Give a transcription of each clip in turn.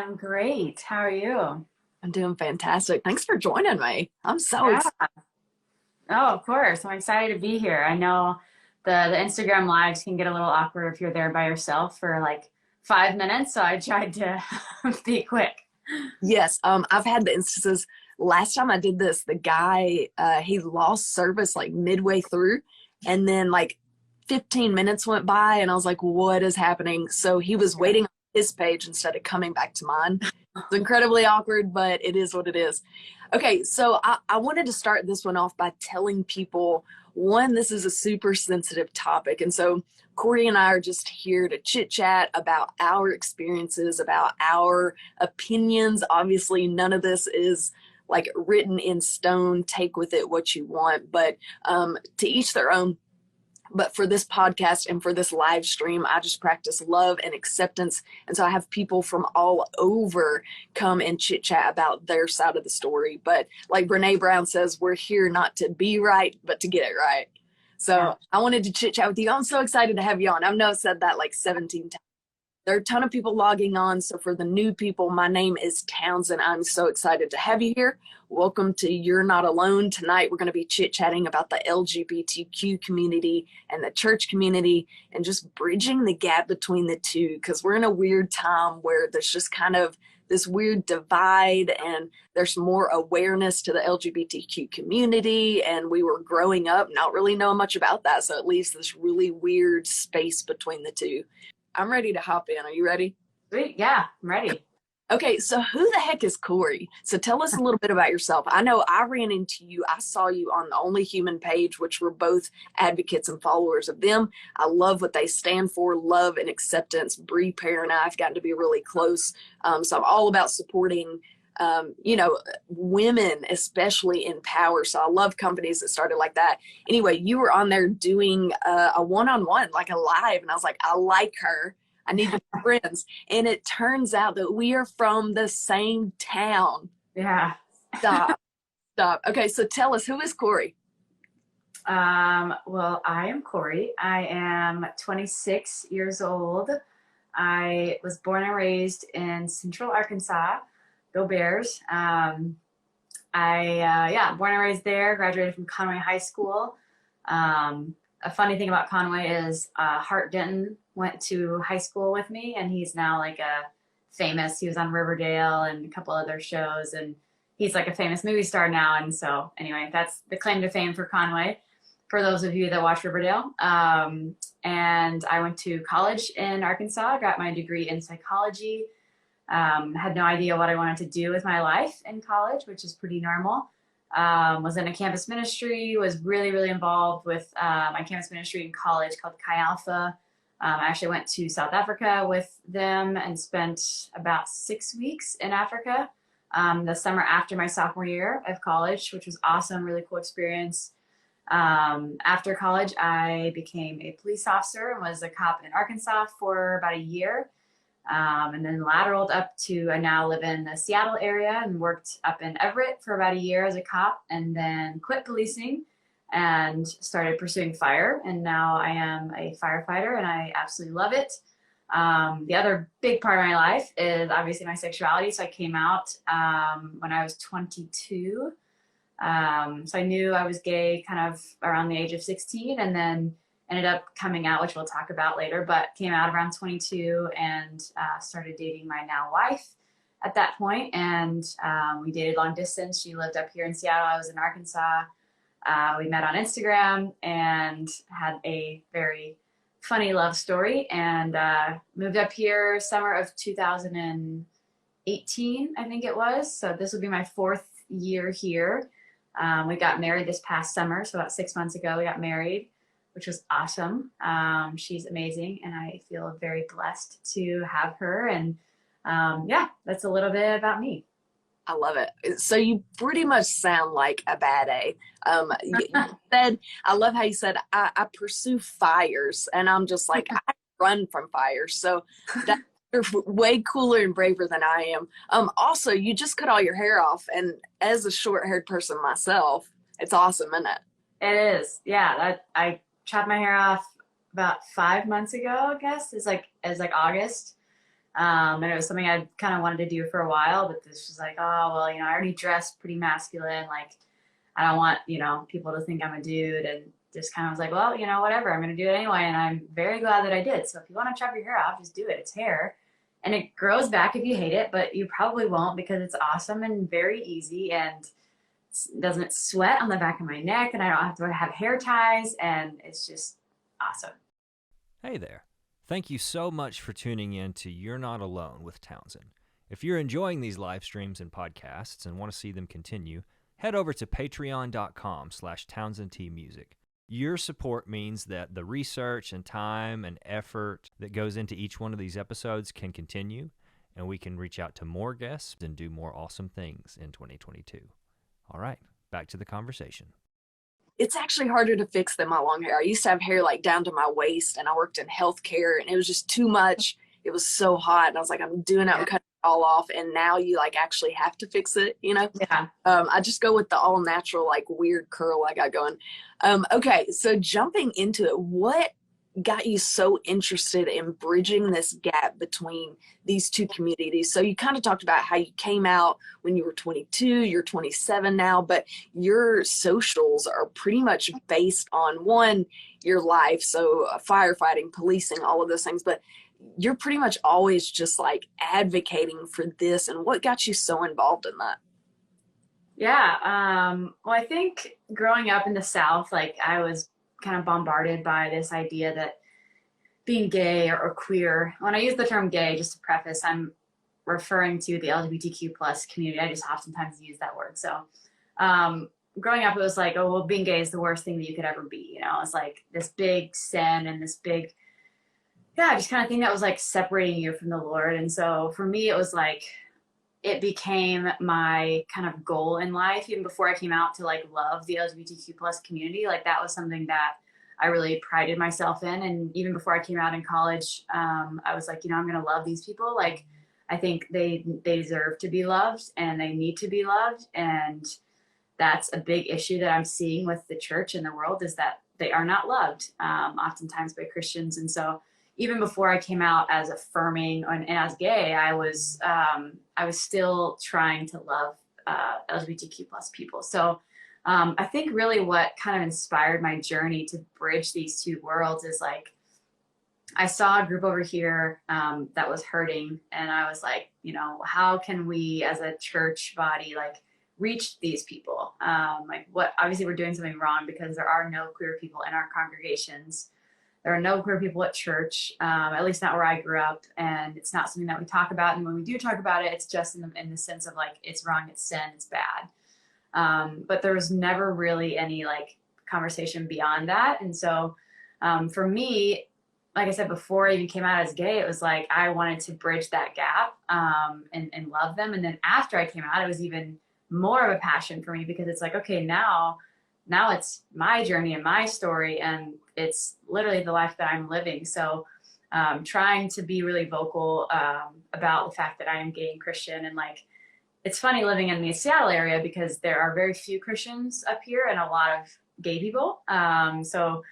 I'm great. How are you? I'm doing fantastic. Thanks for joining me. I'm so Yeah. excited. Oh, of course. I'm excited to be here. I know the Instagram lives can get a little awkward if you're there by yourself for like 5 minutes, so I tried to be quick. Yes, I've had the instances. Last time I did this, the guy he lost service like midway through, and then like 15 minutes went by, and I was like, "What is happening?" So he was waiting on his page instead of coming back to mine. It's incredibly awkward, but it is what it is. Okay, so I wanted to start this one off by telling people one, this is a super sensitive topic. And so Cori and I are just here to chit chat about our experiences, about our opinions. Obviously, none of this is like written in stone. Take with it what you want, but to each their own. But for this podcast and for this live stream, I just practice love and acceptance. And so I have people from all over come and chit chat about their side of the story. But like Brene Brown says, we're here not to be right, but to get it right. Yeah. So I wanted to chit chat with you. I'm so excited to have you on. I know I've said that like 17 times. There are a ton of people logging on. So for the new people, my name is Townsend. I'm so excited to have you here. Welcome to You're Not Alone. Tonight, we're going to be chit-chatting about the LGBTQ community and the church community and just bridging the gap between the two, because we're in a weird time where there's just kind of this weird divide and there's more awareness to the LGBTQ community. And we were growing up not really knowing much about that. So it leaves this really weird space between the two. I'm ready to hop in. Are you ready? Sweet. Yeah, I'm ready. Okay, so who the heck is Cori? So tell us a little bit about yourself. I know I ran into you. I saw you on the Only Human page, which we're both advocates and followers of them. I love what they stand for, love and acceptance. Bree Pear and I have gotten to be really close. So I'm all about supporting, women, especially in power. So I love companies that started like that. Anyway, you were on there doing a one-on-one, like a live, and I was like, I like her. I need to be friends. And it turns out that we are from the same town. Yeah. Stop. Stop. Okay, so tell us, who is Cori? Well, I am Cori. I am 26 years old. I was born and raised in Central Arkansas. Go Bears. Born and raised there, graduated from Conway High School. A funny thing about Conway is Hart Denton went to high school with me, and he's now like he was on Riverdale and a couple other shows, and he's like a famous movie star now. And so anyway, that's the claim to fame for Conway, for those of you that watch Riverdale. And I went to college in Arkansas, got my degree in psychology. Had no idea what I wanted to do with my life in college, which is pretty normal. Was in a campus ministry, was really, really involved with my campus ministry in college called Chi Alpha. I actually went to South Africa with them and spent about 6 weeks in Africa the summer after my sophomore year of college, which was awesome, really cool experience. After college, I became a police officer and was a cop in Arkansas for about a year. And then lateraled up to, I now live in the Seattle area and worked up in Everett for about a year as a cop, and then quit policing and started pursuing fire. And now I am a firefighter and I absolutely love it. The other big part of my life is obviously my sexuality. So I came out when I was 22. So I knew I was gay kind of around the age of 16, and then ended up coming out, which we'll talk about later, but came out around 22 and started dating my now wife at that point. And we dated long distance. She lived up here in Seattle. I was in Arkansas. We met on Instagram and had a very funny love story, and moved up here summer of 2018, I think it was. So this will be my 4th year here. We got married this past summer. So about 6 months ago, we got married, which was awesome. She's amazing, and I feel very blessed to have her. And that's a little bit about me. I love it. So you pretty much sound like a bad A. You said, I love how you said, I pursue fires, and I'm just like, I run from fires. So that you're way cooler and braver than I am. Also, you just cut all your hair off, and as a short-haired person myself, it's awesome, isn't it? It is. Yeah, I chopped my hair off about 5 months ago, I guess. It's like August. And it was something I kind of wanted to do for a while, but this was like, oh, well, I already dress pretty masculine. Like, I don't want, people to think I'm a dude, and just kind of was like, well, whatever, I'm going to do it anyway. And I'm very glad that I did. So if you want to chop your hair off, just do it. It's hair. And it grows back if you hate it, but you probably won't because it's awesome and very easy and doesn't sweat on the back of my neck, and I don't have to have hair ties, and it's just awesome. Hey there. Thank you so much for tuning in to You're Not Alone with Townsend. If you're enjoying these live streams and podcasts and want to see them continue, head over to patreon.com/TownsendTmusic. Your support means that the research and time and effort that goes into each one of these episodes can continue, and we can reach out to more guests and do more awesome things in 2022. All right, back to the conversation. It's actually harder to fix than my long hair. I used to have hair like down to my waist, and I worked in healthcare, and it was just too much. It was so hot, and I was like, I'm doing it, I'm cutting it all off. And now you like actually have to fix it, Yeah. I just go with the all natural, like weird curl I got going. Okay, so jumping into it, what got you so interested in bridging this gap between these two communities? So you kind of talked about how you came out when you were 22, you're 27 now, but your socials are pretty much based on one, your life, so firefighting, policing, all of those things, but you're pretty much always just like advocating for this. And what got you so involved in that? Yeah. Well, I think growing up in the South, like I was kind of bombarded by this idea that being gay or queer, when I use the term gay, just to preface, I'm referring to the LGBTQ plus community. I just oftentimes use that word. So growing up, it was like, oh, well, being gay is the worst thing that you could ever be. It's like this big sin and this big, just kind of thing that was like separating you from the Lord. And so for me, it was like, it became my kind of goal in life, even before I came out, to like love the LGBTQ plus community. Like that was something that I really prided myself in. And even before I came out in college, I was like, I'm going to love these people. Like, I think they deserve to be loved and they need to be loved. And that's a big issue that I'm seeing with the church and the world, is that they are not loved, oftentimes by Christians. And so even before I came out as affirming and as gay, I was still trying to love LGBTQ plus people. So I think really what kind of inspired my journey to bridge these two worlds is like, I saw a group over here that was hurting, and I was like, how can we as a church body like reach these people? Obviously we're doing something wrong because there are no queer people in our congregations. There are no queer people at church, at least not where I grew up, and it's not something that we talk about. And when we do talk about it, it's just in the sense of like, it's wrong, it's sin, it's bad. But there was never really any like conversation beyond that. And so for me, like I said, before I even came out as gay, it was like I wanted to bridge that gap and love them. And then after I came out, it was even more of a passion for me, because it's like, okay, now it's my journey and my story, and it's literally the life that I'm living. So trying to be really vocal about the fact that I am gay and Christian. And like, it's funny living in the Seattle area because there are very few Christians up here and a lot of gay people. So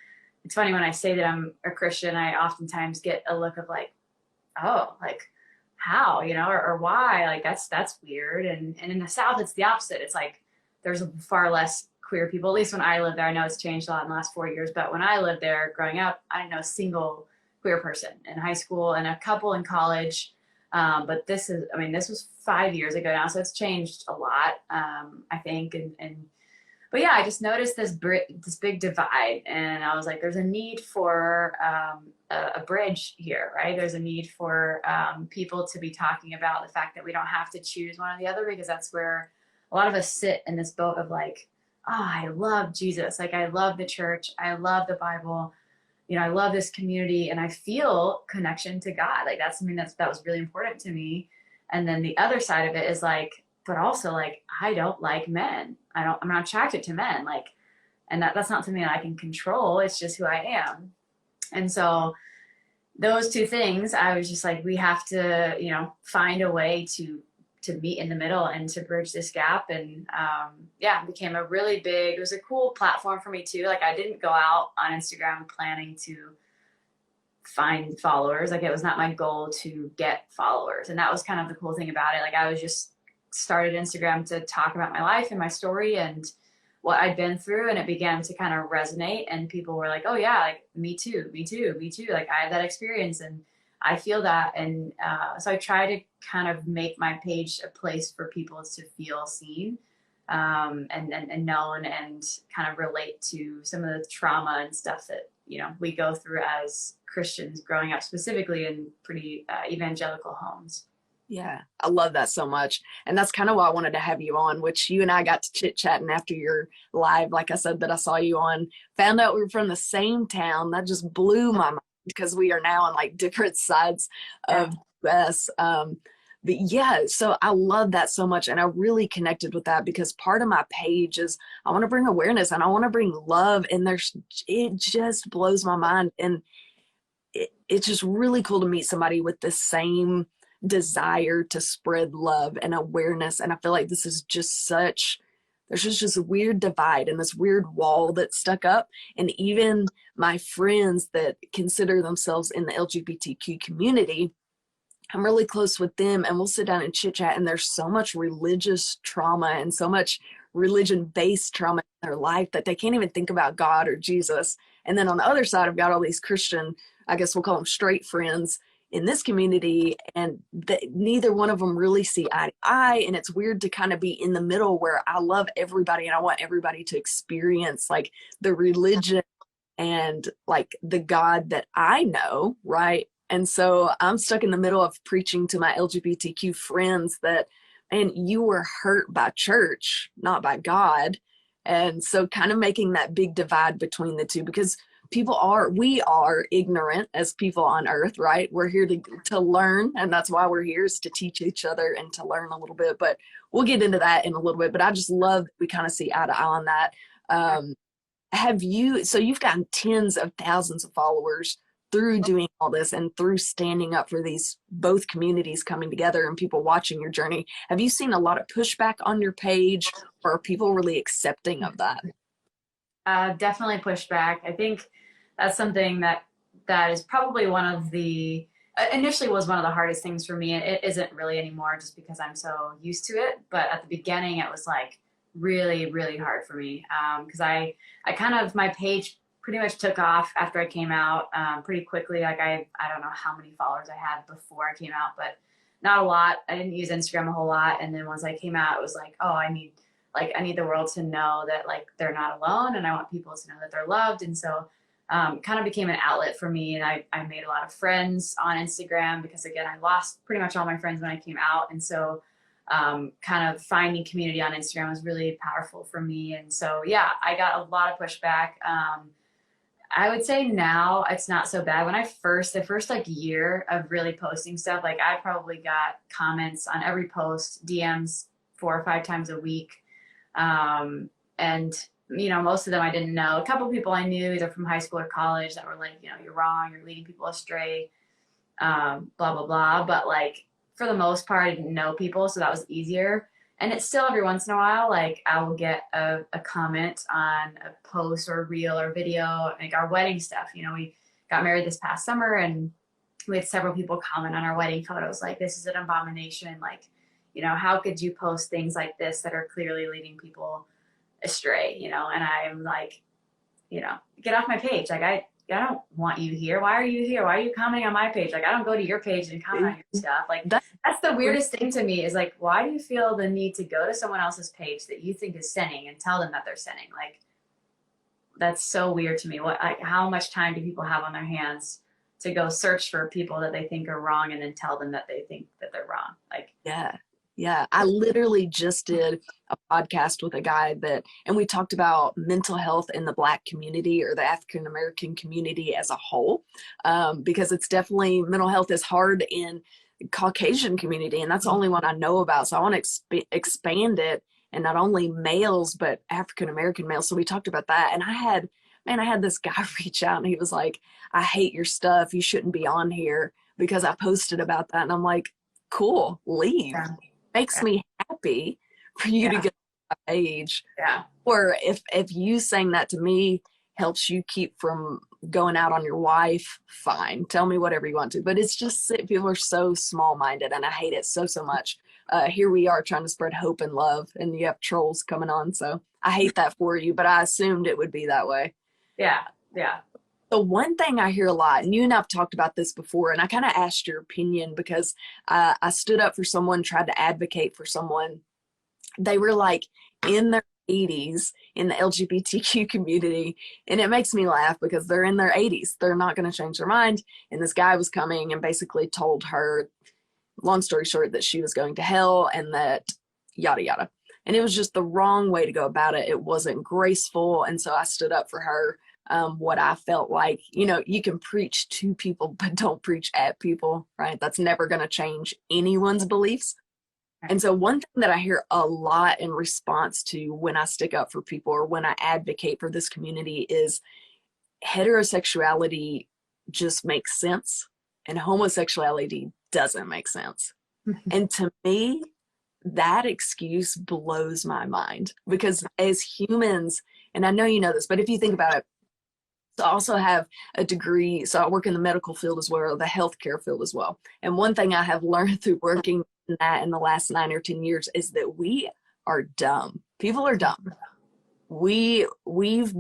it's funny when I say that I'm a Christian, I oftentimes get a look of like, oh, like how, or why, like that's weird. And in the South, it's the opposite. It's like, there's far less queer people, at least when I lived there. I know it's changed a lot in the last 4 years, but when I lived there growing up, I didn't know a single queer person in high school and a couple in college. But this was 5 years ago now, so it's changed a lot, I think. But yeah, I just noticed this big divide, and I was like, there's a need for a bridge here, right? There's a need for people to be talking about the fact that we don't have to choose one or the other, because that's where a lot of us sit in this boat of like, oh, I love Jesus. Like, I love the church. I love the Bible. I love this community, and I feel connection to God. Like, that's something that was really important to me. And then the other side of it is like, but also like, I don't like men. I'm not attracted to men. Like, and that's not something that I can control. It's just who I am. And so those two things, I was just like, we have to, find a way to meet in the middle and to bridge this gap. And it became it was a cool platform for me too. Like, I didn't go out on Instagram planning to find followers. Like, it was not my goal to get followers. And that was kind of the cool thing about it. Like, I was just started Instagram to talk about my life and my story and what I'd been through, and it began to kind of resonate, and people were like, oh yeah, like me too, me too, me too. Like, I had that experience and I feel that. And so I try to kind of make my page a place for people to feel seen, and known, and kind of relate to some of the trauma and stuff that, you know, we go through as Christians growing up, specifically in pretty evangelical homes. Yeah, I love that so much. And that's kind of why I wanted to have you on, which you and I got to chit-chatting after your live, like I said, that I saw you on, found out we were from the same town. That just blew my mind, because we are now on like different sides of the US. But yeah, so I love that so much. And I really connected with that, because part of my page is I want to bring awareness and I want to bring love. And it just blows my mind. And it's just really cool to meet somebody with the same desire to spread love and awareness. And I feel like this is just there's just a weird divide and this weird wall that's stuck up. And even my friends that consider themselves in the LGBTQ community, I'm really close with them, and we'll sit down and chit chat, and there's so much religious trauma and so much religion-based trauma in their life that they can't even think about God or Jesus. And then on the other side, I've got all these Christian, I guess we'll call them straight friends in this community, and neither one of them really see eye to eye. And it's weird to kind of be in the middle, where I love everybody and I want everybody to experience like the religion and like the God that I know, right? And so I'm stuck in the middle of preaching to my LGBTQ friends that, man, you were hurt by church, not by God. And so kind of making that big divide between the two, because we are ignorant as people on earth, right? We're here to learn, and that's why we're here, is to teach each other and to learn a little bit. But we'll get into that in a little bit. But I just love that we kind of see eye to eye on that. So you've gotten tens of thousands of followers through doing all this and through standing up for these both communities coming together and people watching your journey. Have you seen a lot of pushback on your page, or are people really accepting of that? Definitely pushback. I think that's something that is probably one of the initially was one of the hardest things for me. It isn't really anymore, just because I'm so used to it. But at the beginning, it was like really, really hard for me, because I kind of, my page pretty much took off after I came out pretty quickly. Like, I don't know how many followers I had before I came out, but not a lot. I didn't use Instagram a whole lot. And then once I came out, it was like, oh, I need the world to know that like they're not alone, and I want people to know that they're loved. And so kind of became an outlet for me. And I made a lot of friends on Instagram, because again, I lost pretty much all my friends when I came out. And so kind of finding community on Instagram was really powerful for me. And so, yeah, I got a lot of pushback. I would say now it's not so bad. When the first like year of really posting stuff, like I probably got comments on every post, DMs 4 or 5 times a week. And, you know, most of them I didn't know. A couple of people I knew either from high school or college that were like, you know, you're wrong, you're leading people astray, blah, blah, blah. But like, for the most part, I didn't know people, so that was easier. And it's still every once in a while, like I will get a comment on a post or a reel or video, like our wedding stuff. You know, we got married this past summer, and we had several people comment on our wedding photos, like, this is an abomination. Like, you know, how could you post things like this that are clearly leading people astray, you know? And I'm like, you know, get off my page. Like, I don't want you here. Why are you here? Why are you commenting on my page? Like, I don't go to your page and comment on your stuff. Like, that's the weirdest thing to me, is like, why do you feel the need to go to someone else's page that you think is sinning and tell them that they're sinning? Like, that's so weird to me. How much time do people have on their hands to go search for people that they think are wrong and then tell them that they think that they're wrong? Like, Yeah. I literally just did a podcast with a guy and we talked about mental health in the Black community, or the African-American community as a whole, because it's definitely, mental health is hard in Caucasian community, and that's the only one I know about. So I want to expand it, and not only males, but African-American males. So we talked about that, and I had this guy reach out, and he was like, I hate your stuff. You shouldn't be on here, because I posted about that. And I'm like, cool, leave. yeah. Makes me happy for you to get on my page. Yeah. Or if you saying that to me helps you keep from going out on your wife, fine. Tell me whatever you want to. But it's just people are so small-minded, and I hate it so much. Here we are trying to spread hope and love, and you have trolls coming on. So I hate that for you, but I assumed it would be that way. Yeah. The one thing I hear a lot, and you and I've talked about this before, and I kind of asked your opinion because I stood up for someone, tried to advocate for someone. They were like in their 80s in the LGBTQ community, and it makes me laugh because they're in their 80s. They're not going to change their mind. And this guy was coming and basically told her, long story short, that she was going to hell and that yada yada. And it was just the wrong way to go about it. It wasn't graceful. And so I stood up for her. What I felt like, you can preach to people, but don't preach at people, right? That's never going to change anyone's beliefs. And so one thing that I hear a lot in response to when I stick up for people or when I advocate for this community is heterosexuality just makes sense and homosexuality doesn't make sense. And to me, that excuse blows my mind because as humans, and I know you know this, but if you think about it, I also have a degree, so I work in the medical field as well, the healthcare field as well. And one thing I have learned through working in that in the last 9 or 10 years is that we are dumb. People are dumb. We've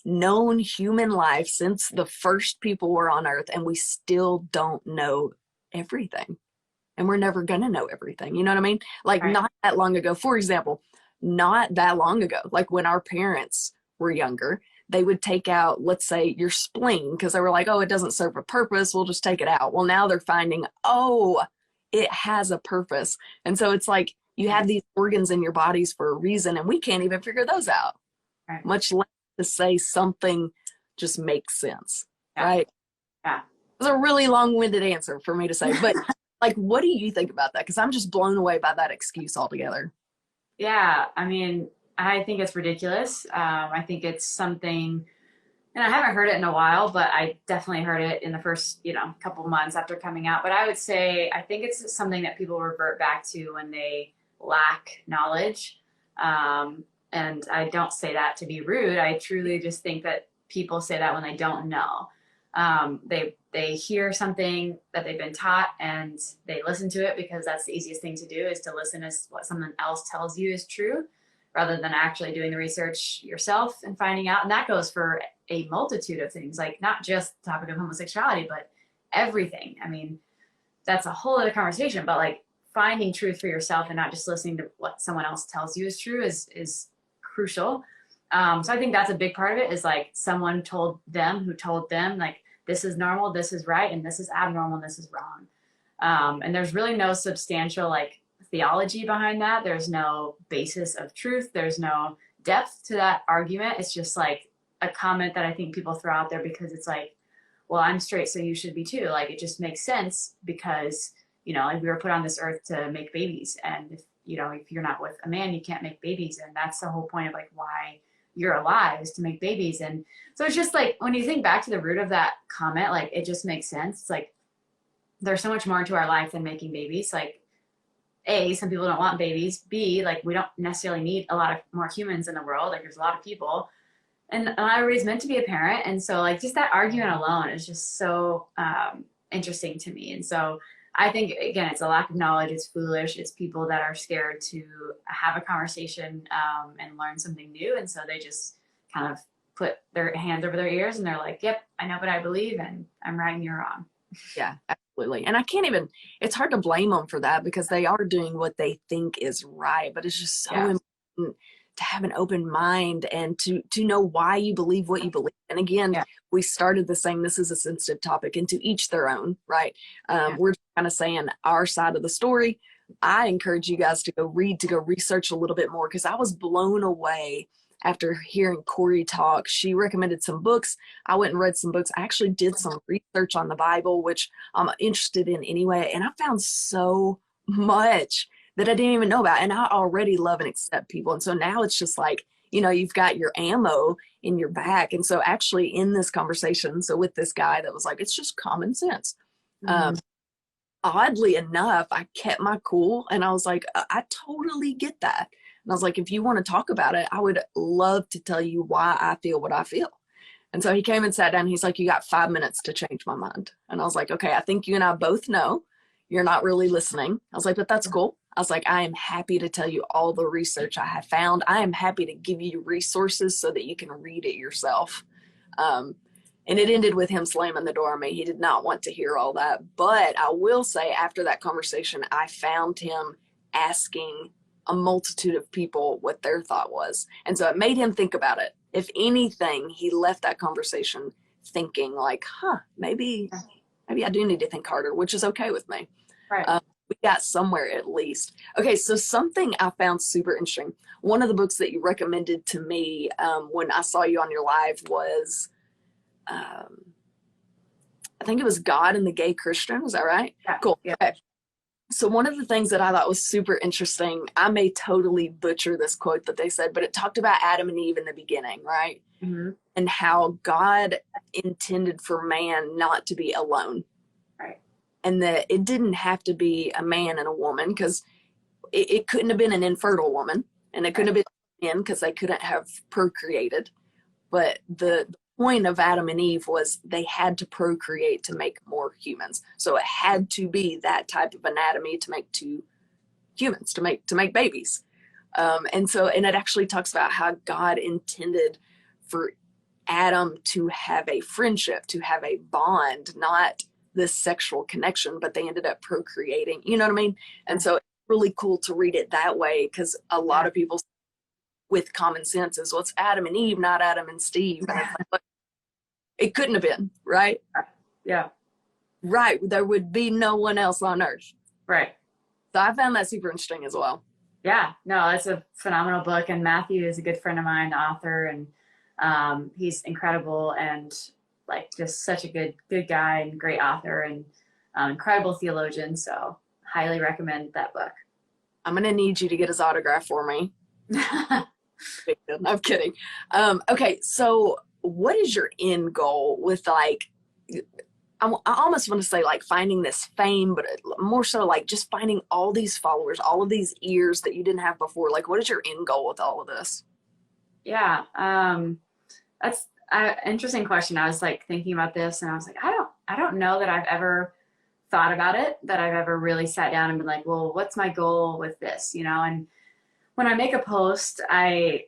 known human life since the first people were on earth, and we still don't know everything. And we're never going to know everything. You know what I mean? Like Right. Not that long ago, for example, not that long ago, like when our parents were younger, they would take out, let's say, your spleen because they were like, oh, it doesn't serve a purpose. We'll just take it out. Well, now they're finding, oh, it has a purpose. And so it's like you have these organs in your bodies for a reason, and we can't even figure those out, Right. much less to say something just makes sense, Yeah. right? Yeah. It was a really long-winded answer for me to say, but like, what do you think about that? Because I'm just blown away by that excuse altogether. Yeah. I mean, I think it's ridiculous. I think it's something, and I haven't heard it in a while, but I definitely heard it in the first, couple months after coming out. But I would say, I think it's something that people revert back to when they lack knowledge. And I don't say that to be rude. I truly just think that people say that when they don't know. They hear something that they've been taught and they listen to it because that's the easiest thing to do is to listen to what someone else tells you is true rather than actually doing the research yourself and finding out. And that goes for a multitude of things, like not just the topic of homosexuality, but everything. I mean, that's a whole other conversation, but like finding truth for yourself and not just listening to what someone else tells you is true is crucial. So I think that's a big part of it is like someone told them who told them like, this is normal, this is right, and this is abnormal, and this is wrong. And there's really no substantial like theology behind that. There's no basis of truth. There's no depth to that argument. It's just like a comment that I think people throw out there because it's like, well, I'm straight, so you should be too. Like it just makes sense because, like we were put on this earth to make babies. And if you're not with a man, you can't make babies. And that's the whole point of like why you're alive is to make babies. And so it's just like, when you think back to the root of that comment, like it just makes sense. It's like, there's so much more to our life than making babies. Like A, some people don't want babies. B, like we don't necessarily need a lot of more humans in the world. Like there's a lot of people and not everybody's meant to be a parent. And so like just that argument alone is just so interesting to me. And so I think, again, it's a lack of knowledge. It's foolish. It's people that are scared to have a conversation and learn something new. And so they just kind of put their hands over their ears and they're like, yep, I know what I believe and I'm right and you're wrong. Yeah, absolutely. And I can't even, it's hard to blame them for that because they are doing what they think is right. But it's just so important to have an open mind and to know why you believe what you believe. And again, we started this saying this is a sensitive topic and to each their own, right? We're just kind of saying our side of the story. I encourage you guys to go read, to go research a little bit more because I was blown away after hearing Cori talk. She recommended some books. I went and read some books. I actually did some research on the Bible, which I'm interested in anyway. And I found so much that I didn't even know about. And I already love and accept people. And so now it's just like, you've got your ammo in your back. And so actually in this conversation, so with this guy that was like, it's just common sense. Oddly enough, I kept my cool and I was like, I totally get that. And I was like, if you want to talk about it, I would love to tell you why I feel what I feel. And so he came and sat down. He's like, you got 5 minutes to change my mind. And I was like, okay, I think you and I both know you're not really listening. I was like, but that's cool. I was like, I am happy to tell you all the research I have found. I am happy to give you resources so that you can read it yourself. And it ended with him slamming the door on me. He did not want to hear all that. But I will say, after that conversation, I found him asking a multitude of people what their thought was. And so it made him think about it. If anything, he left that conversation thinking like, maybe I do need to think harder, which is okay with me. Right. We got somewhere at least. Okay, so something I found super interesting. One of the books that you recommended to me when I saw you on your live was, I think it was God and the Gay Christian. Was that right? Yeah. Cool. Yeah. Okay. So one of the things that I thought was super interesting, I may totally butcher this quote that they said, but it talked about Adam and Eve in the beginning, right? Mm-hmm. And how God intended for man not to be alone. Right. And that it didn't have to be a man and a woman, because it couldn't have been an infertile woman, and it couldn't have been men because they couldn't have procreated. But the point of Adam and Eve was they had to procreate to make more humans. So it had to be that type of anatomy to make two humans, to make babies. And it actually talks about how God intended for Adam to have a friendship, to have a bond, not this sexual connection, but they ended up procreating. You know what I mean? And so it's really cool to read it that way, because a lot of people with common sense is, well, it's Adam and Eve, not Adam and Steve. And it's like, it couldn't have been, right? Yeah. Right. There would be no one else on earth. Right. So I found that super interesting as well. Yeah, no, that's a phenomenal book. And Matthew is a good friend of mine, the author, and he's incredible and like just such a good guy and great author and incredible theologian. So highly recommend that book. I'm going to need you to get his autograph for me. I'm kidding. Okay, so what is your end goal with, like, I almost want to say like finding this fame, but more so like just finding all these followers, all of these ears that you didn't have before? Like, what is your end goal with all of this? Yeah, that's an interesting question. I was like thinking about this, and I was like, I don't know that I've ever thought about it, that I've ever really sat down and been like, well, what's my goal with this, you know? And when I make a post, I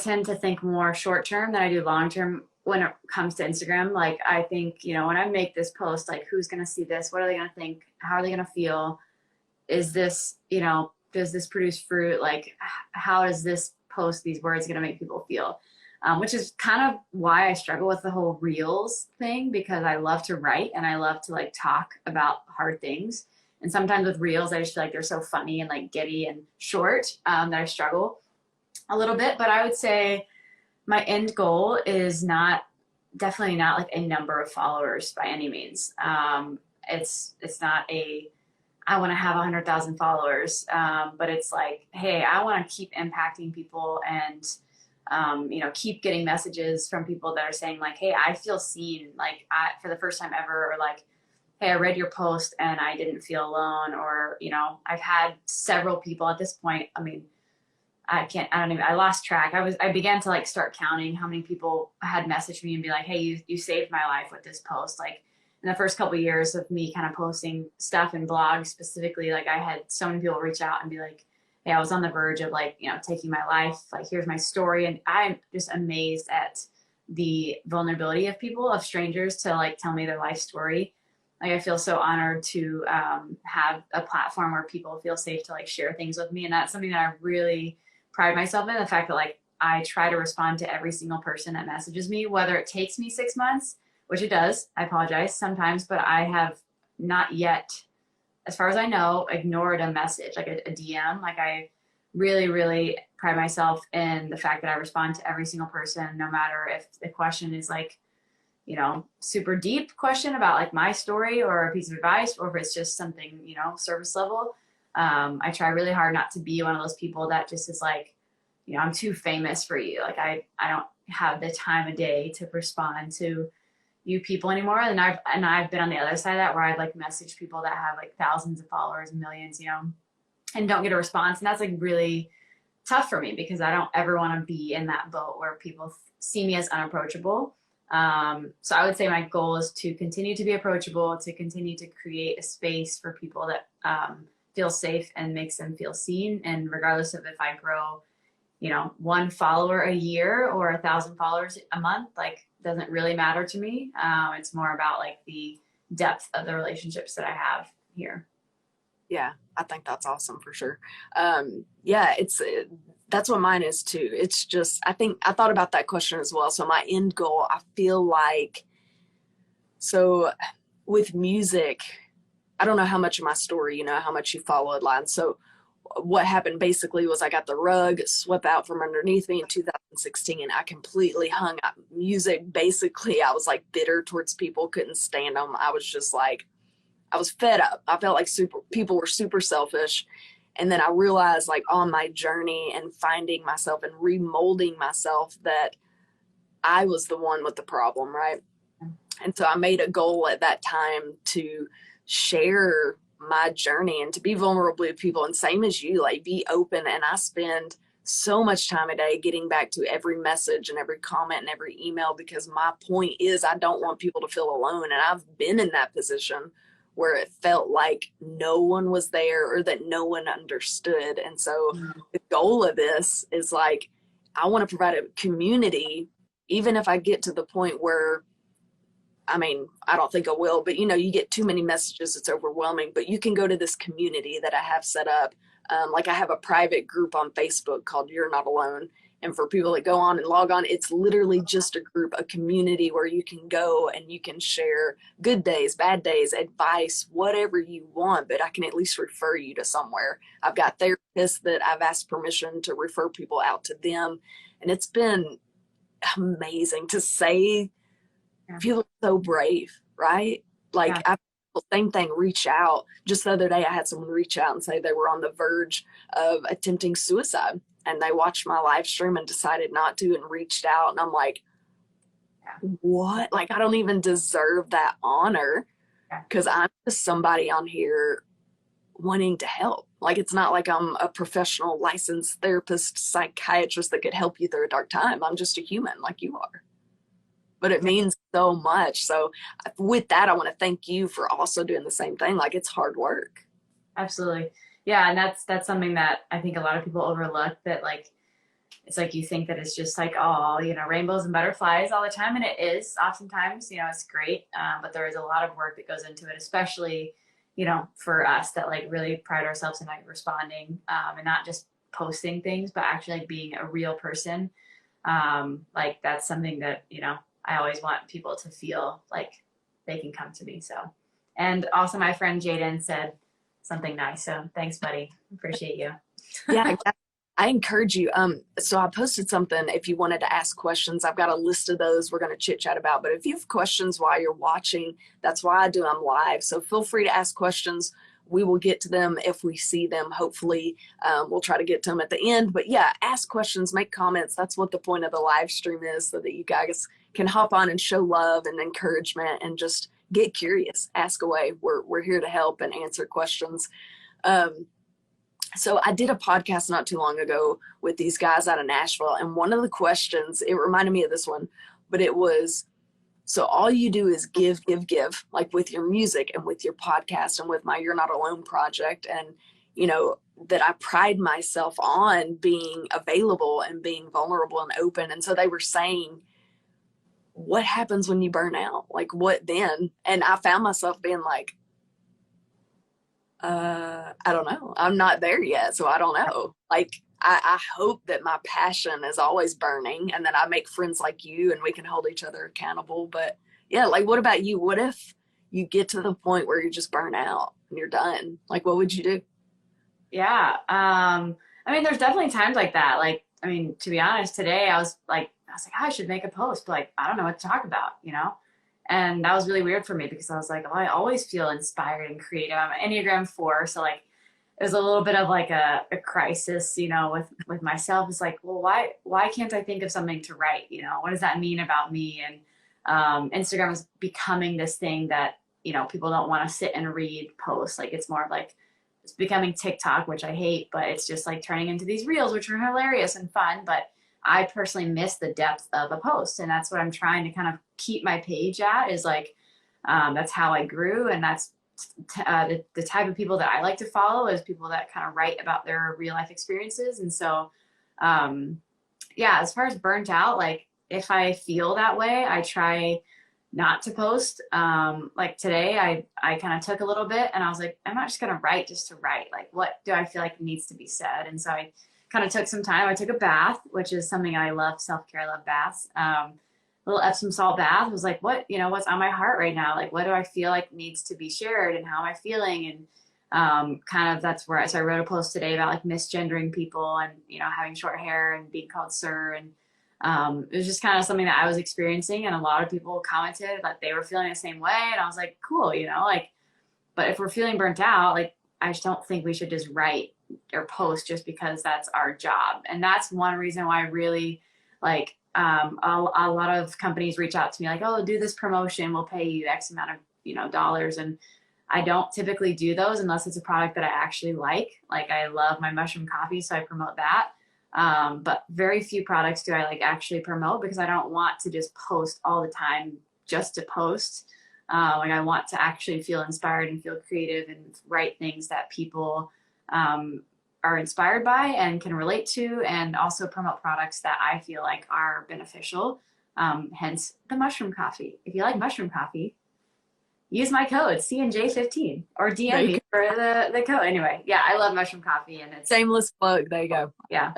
tend to think more short term than I do long term when it comes to Instagram. Like, I think, you know, when I make this post, like, who's going to see this? What are they going to think? How are they going to feel? Is this, you know, does this produce fruit? Like, how is this post, these words, going to make people feel? Which is kind of why I struggle with the whole reels thing, because I love to write and I love to like talk about hard things. And sometimes with reels, I just feel like they're so funny and like giddy and short that I struggle a little bit. But I would say my end goal is definitely not like a number of followers by any means. It's not I want to have 100,000 followers, but it's like, hey, I want to keep impacting people and you know, keep getting messages from people that are saying like, hey, I feel seen, like for the first time ever, or like, hey, I read your post and I didn't feel alone. Or, you know, I've had several people at this point. I mean, I lost track. I began to like start counting how many people had messaged me and be like, hey, you saved my life with this post. Like in the first couple of years of me kind of posting stuff and blogs specifically, like I had so many people reach out and be like, hey, I was on the verge of like, you know, taking my life. Like, here's my story. And I'm just amazed at the vulnerability of people, of strangers, to like tell me their life story. Like, I feel so honored to have a platform where people feel safe to like share things with me. And that's something that I really pride myself in, the fact that like I try to respond to every single person that messages me, whether it takes me 6 months, which it does. I apologize sometimes, but I have not yet, as far as I know, ignored a message, like a DM. Like, I really, really pride myself in the fact that I respond to every single person, no matter if the question is like, you know, super deep question about like my story or a piece of advice, or if it's just something, you know, surface level. I try really hard not to be one of those people that just is like, you know, I'm too famous for you. Like, I don't have the time of day to respond to you people anymore. And I've been on the other side of that, where I've like messaged people that have like thousands of followers, millions, you know, and don't get a response. And that's like really tough for me, because I don't ever want to be in that boat where people see me as unapproachable. So I would say my goal is to continue to be approachable, to continue to create a space for people that feel safe and makes them feel seen. And regardless of if I grow, 1 follower a year or 1,000 followers a month, like, doesn't really matter to me. It's more about like the depth of the relationships that I have here. Yeah, I think that's awesome for sure. That's what mine is too. It's just, I thought about that question as well. So my end goal, I feel like, so with music, I don't know how much of my story, how much you follow it line. So what happened basically was I got the rug swept out from underneath me in 2016. I completely hung up music. Basically, I was like bitter towards people, couldn't stand them. I was just like, I was fed up. I felt like people were super selfish. And then I realized, like, on my journey and finding myself and remolding myself, that I was the one with the problem, right? And so I made a goal at that time to share my journey and to be vulnerable with people, and same as you, like, be open. And I spend so much time a day getting back to every message and every comment and every email, because my point is I don't want people to feel alone. And I've been in that position where it felt like no one was there or that no one understood. And so the goal of this is, like, I want to provide a community, even if I get to the point where, I mean, I don't think I will, but you get too many messages, it's overwhelming. But you can go to this community that I have set up. Like, I have a private group on Facebook called You're Not Alone. And for people that go on and log on, it's literally just a group, a community where you can go and you can share good days, bad days, advice, whatever you want, but I can at least refer you to somewhere. I've got therapists that I've asked permission to refer people out to them. And it's been amazing to say, feel so brave, right? Like, I feel the same thing, reach out. Just the other day, I had someone reach out and say they were on the verge of attempting suicide, and they watched my live stream and decided not to and reached out. And I'm like, what? Like, I don't even deserve that honor, because I'm just somebody on here wanting to help. Like, it's not like I'm a professional licensed therapist, psychiatrist that could help you through a dark time. I'm just a human like you are. But it means so much. So with that, I want to thank you for also doing the same thing. Like, it's hard work. Absolutely. Yeah. And that's something that I think a lot of people overlook, that, like, it's like you think that it's just like, oh, rainbows and butterflies all the time. And it is oftentimes, it's great. But there is a lot of work that goes into it, especially, for us that, like, really pride ourselves in, like, responding and not just posting things, but actually, like, being a real person. Like, that's something that, I always want people to feel like they can come to me. So, and also my friend Jaden said something nice. So thanks, buddy. Appreciate you. Yeah, I encourage you. So I posted something if you wanted to ask questions. I've got a list of those we're going to chit chat about. But if you have questions while you're watching, that's why I do them live. So feel free to ask questions. We will get to them if we see them. Hopefully, we'll try to get to them at the end. But yeah, ask questions, make comments. That's what the point of the live stream is, so that you guys can hop on and show love and encouragement and just get curious, ask away. We're here to help and answer questions. So I did a podcast not too long ago with these guys out of Nashville. And one of the questions, it reminded me of this one, but it was, so all you do is give, like with your music and with your podcast and with my You're Not Alone project. And, that I pride myself on being available and being vulnerable and open. And so they were saying, what happens when you burn out? Like, what then? And I found myself being like, I don't know. I'm not there yet. So I don't know. Like, I hope that my passion is always burning and that I make friends like you and we can hold each other accountable. But yeah, like, what about you? What if you get to the point where you just burn out and you're done? Like, what would you do? Yeah. There's definitely times like that. Like, to be honest, today I was like, I should make a post, but, like, I don't know what to talk about, And that was really weird for me, because I was like, oh, I always feel inspired and creative. I'm an Enneagram 4. So, like, it was a little bit of like a crisis, with myself. It's like, well, why can't I think of something to write? What does that mean about me? And Instagram is becoming this thing that, people don't want to sit and read posts. Like, it's more of like, it's becoming TikTok, which I hate, but it's just like turning into these reels, which are hilarious and fun. But I personally miss the depth of a post. And that's what I'm trying to kind of keep my page at, is like, that's how I grew. And that's the type of people that I like to follow, is people that kind of write about their real life experiences. And so, yeah, as far as burnt out, like if I feel that way, I try not to post. Like today, I kind of took a little bit and I was like, I'm not just going to write just to write. Like, what do I feel like needs to be said? And so I kind of took some time. I took a bath, which is something I love. Self-care, I love baths. Little Epsom salt bath. I was like, what, what's on my heart right now? Like, what do I feel like needs to be shared, and how am I feeling? And kind of that's where so I wrote a post today about like misgendering people, and having short hair and being called sir, and it was just kind of something that I was experiencing, and a lot of people commented that they were feeling the same way, and I was like, cool, like, but if we're feeling burnt out, like, I just don't think we should just write or post just because that's our job. And that's one reason why I really like a lot of companies reach out to me like, oh, do this promotion, we'll pay you X amount of dollars, and I don't typically do those unless it's a product that I actually like. Like, I love my mushroom coffee, so I promote that. But very few products do I like actually promote, because I don't want to just post all the time just to post. Like, I want to actually feel inspired and feel creative and write things that people are inspired by and can relate to, and also promote products that I feel like are beneficial. Hence the mushroom coffee. If you like mushroom coffee, use my code CNJ15 or DM me for the code. Anyway, yeah, I love mushroom coffee, and it's shameless plug. There you go. Yeah.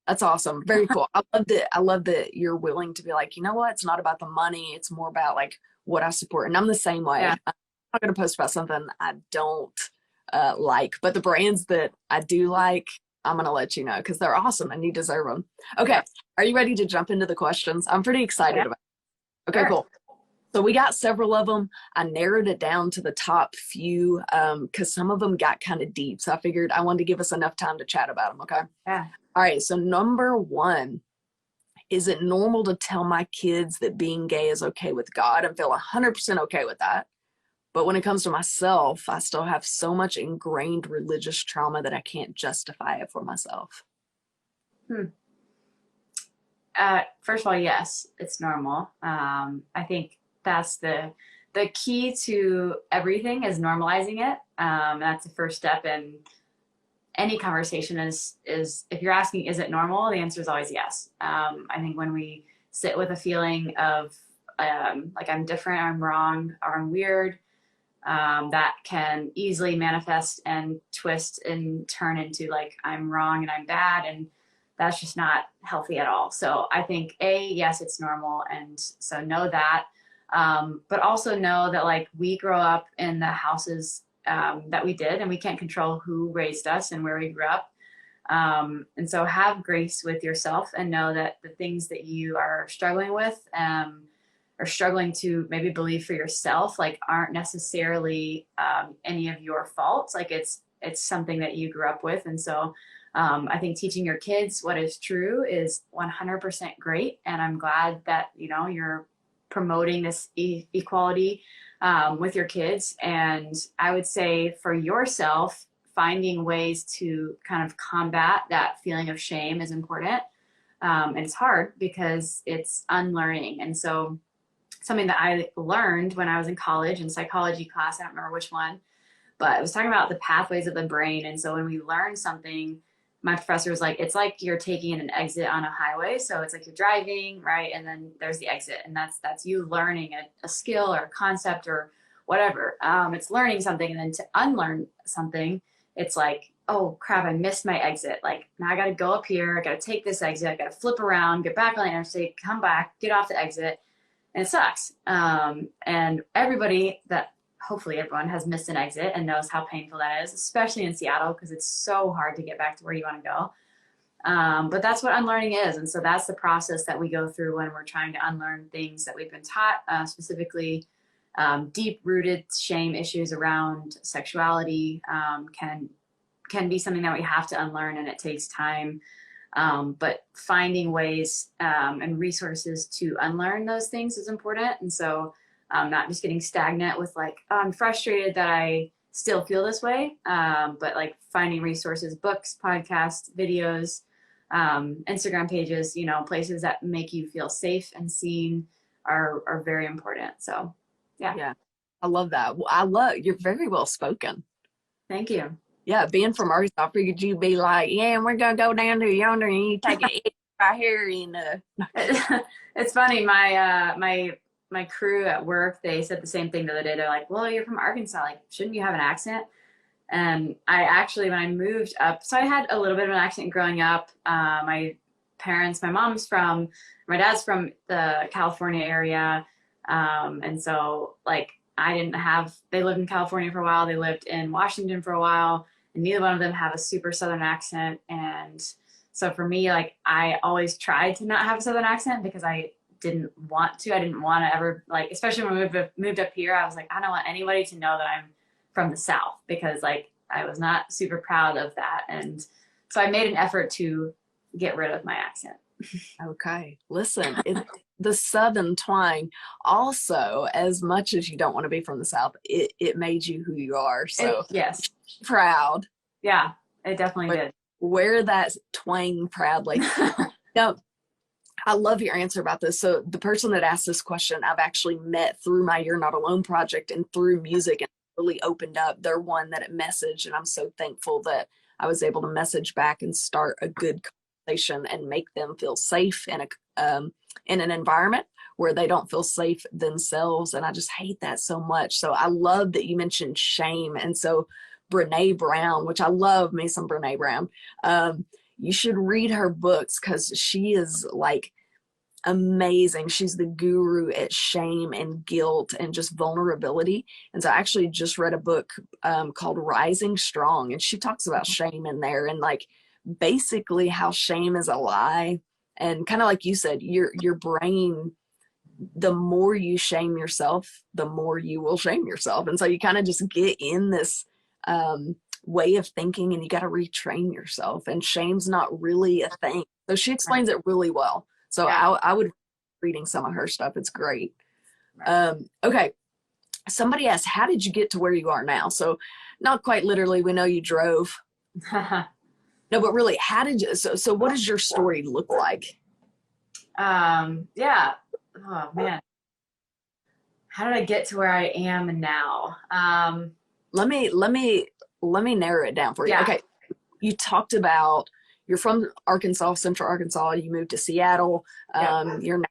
That's awesome. Very cool. I love that you're willing to be like, you know what? It's not about the money. It's more about like what I support. And I'm the same way. Yeah. I'm not going to post about something I don't like, but the brands that I do like, I'm going to let you know, because they're awesome and you deserve them. Okay. Are you ready to jump into the questions? I'm pretty excited about it. Okay, cool. So we got several of them. I narrowed it down to the top few because some of them got kind of deep. So I figured I wanted to give us enough time to chat about them. Okay. Yeah. All right. So number one, is it normal to tell my kids that being gay is okay with God, and feel 100% okay with that? But when it comes to myself, I still have so much ingrained religious trauma that I can't justify it for myself. First of all, yes, it's normal. I think that's the key to everything, is normalizing it. That's the first step in any conversation, is if you're asking, is it normal? The answer is always yes. I think when we sit with a feeling of like, I'm different, I'm wrong, or I'm weird, that can easily manifest and twist and turn into like, I'm wrong and I'm bad, and that's just not healthy at all. So I think yes, it's normal, and so know that, but also know that like, we grow up in the houses that we did, and we can't control who raised us and where we grew up. And so have grace with yourself, and know that the things that you are struggling with, or struggling to maybe believe for yourself, like, aren't necessarily any of your faults. Like, it's something that you grew up with. And so I think teaching your kids what is true is 100% great. And I'm glad that, you're promoting this equality with your kids. And I would say for yourself, finding ways to kind of combat that feeling of shame is important. And it's hard because it's unlearning. And so something that I learned when I was in college in psychology class, I don't remember which one, but I was talking about the pathways of the brain. And so when we learn something, my professor was like, it's like you're taking an exit on a highway. So it's like you're driving, right? And then there's the exit. And that's you learning a skill or a concept or whatever. It's learning something. And then to unlearn something, it's like, oh crap, I missed my exit. Like, now I got to go up here. I got to take this exit. I got to flip around, get back on the interstate, come back, get off the exit. And it sucks. And hopefully everyone has missed an exit and knows how painful that is, especially in Seattle, because it's so hard to get back to where you want to go. But that's what unlearning is. And so that's the process that we go through when we're trying to unlearn things that we've been taught, specifically deep-rooted shame issues around sexuality can be something that we have to unlearn, and it takes time. But finding ways and resources to unlearn those things is important. And so not just getting stagnant with like, oh, I'm frustrated that I still feel this way, but like finding resources, books, podcasts, videos, Instagram pages, places that make you feel safe and seen are very important. So yeah. I love that. You're very well spoken. Thank you. Yeah, being from Arkansas, I figured you'd be like, yeah, and we're gonna go down to yonder and you take it right here It's funny. My crew at work, they said the same thing the other day. They're like, well, you're from Arkansas, like shouldn't you have an accent? And I actually, when I moved up, so I had a little bit of an accent growing up. My dad's from the California area. And so like they lived in California for a while. They lived in Washington for a while, and neither one of them have a super Southern accent. And so for me, like I always tried to not have a Southern accent because I didn't want to. I didn't want to ever, like, especially when we moved up here, I was like, I don't want anybody to know that I'm from the South, because like I was not super proud of that. And so I made an effort to get rid of my accent. Okay. Listen, the Southern twang also, as much as you don't want to be from the South, it made you who you are. So yes. Proud. Yeah, it definitely did. Wear that twang proudly. Now, I love your answer about this. So the person that asked this question, I've actually met through my You're Not Alone project and through music, and really opened up. They're one that messaged, and I'm so thankful that I was able to message back and start a good conversation and make them feel safe in an environment where they don't feel safe themselves. And I just hate that so much. So I love that you mentioned shame. And so Brene Brown, which I love me some Brene Brown, you should read her books because she is like amazing. She's the guru at shame and guilt and just vulnerability. And so I actually just read a book called Rising Strong, and she talks about shame in there, and like basically how shame is a lie. And kind of like you said, your brain, the more you shame yourself, the more you will shame yourself. And so you kind of just get in this way of thinking, and you got to retrain yourself, and shame's not really a thing. So she explains it really well. So yeah. I would reading some of her stuff. It's great. Okay. Somebody asked, how did you get to where you are now? So not quite literally, we know you drove. No, but really, how did you, so what does your story look like? Yeah. Oh man. How did I get to where I am now? Let me narrow it down for you. Yeah. Okay. You talked about you're from Arkansas, Central Arkansas. You moved to Seattle. You're now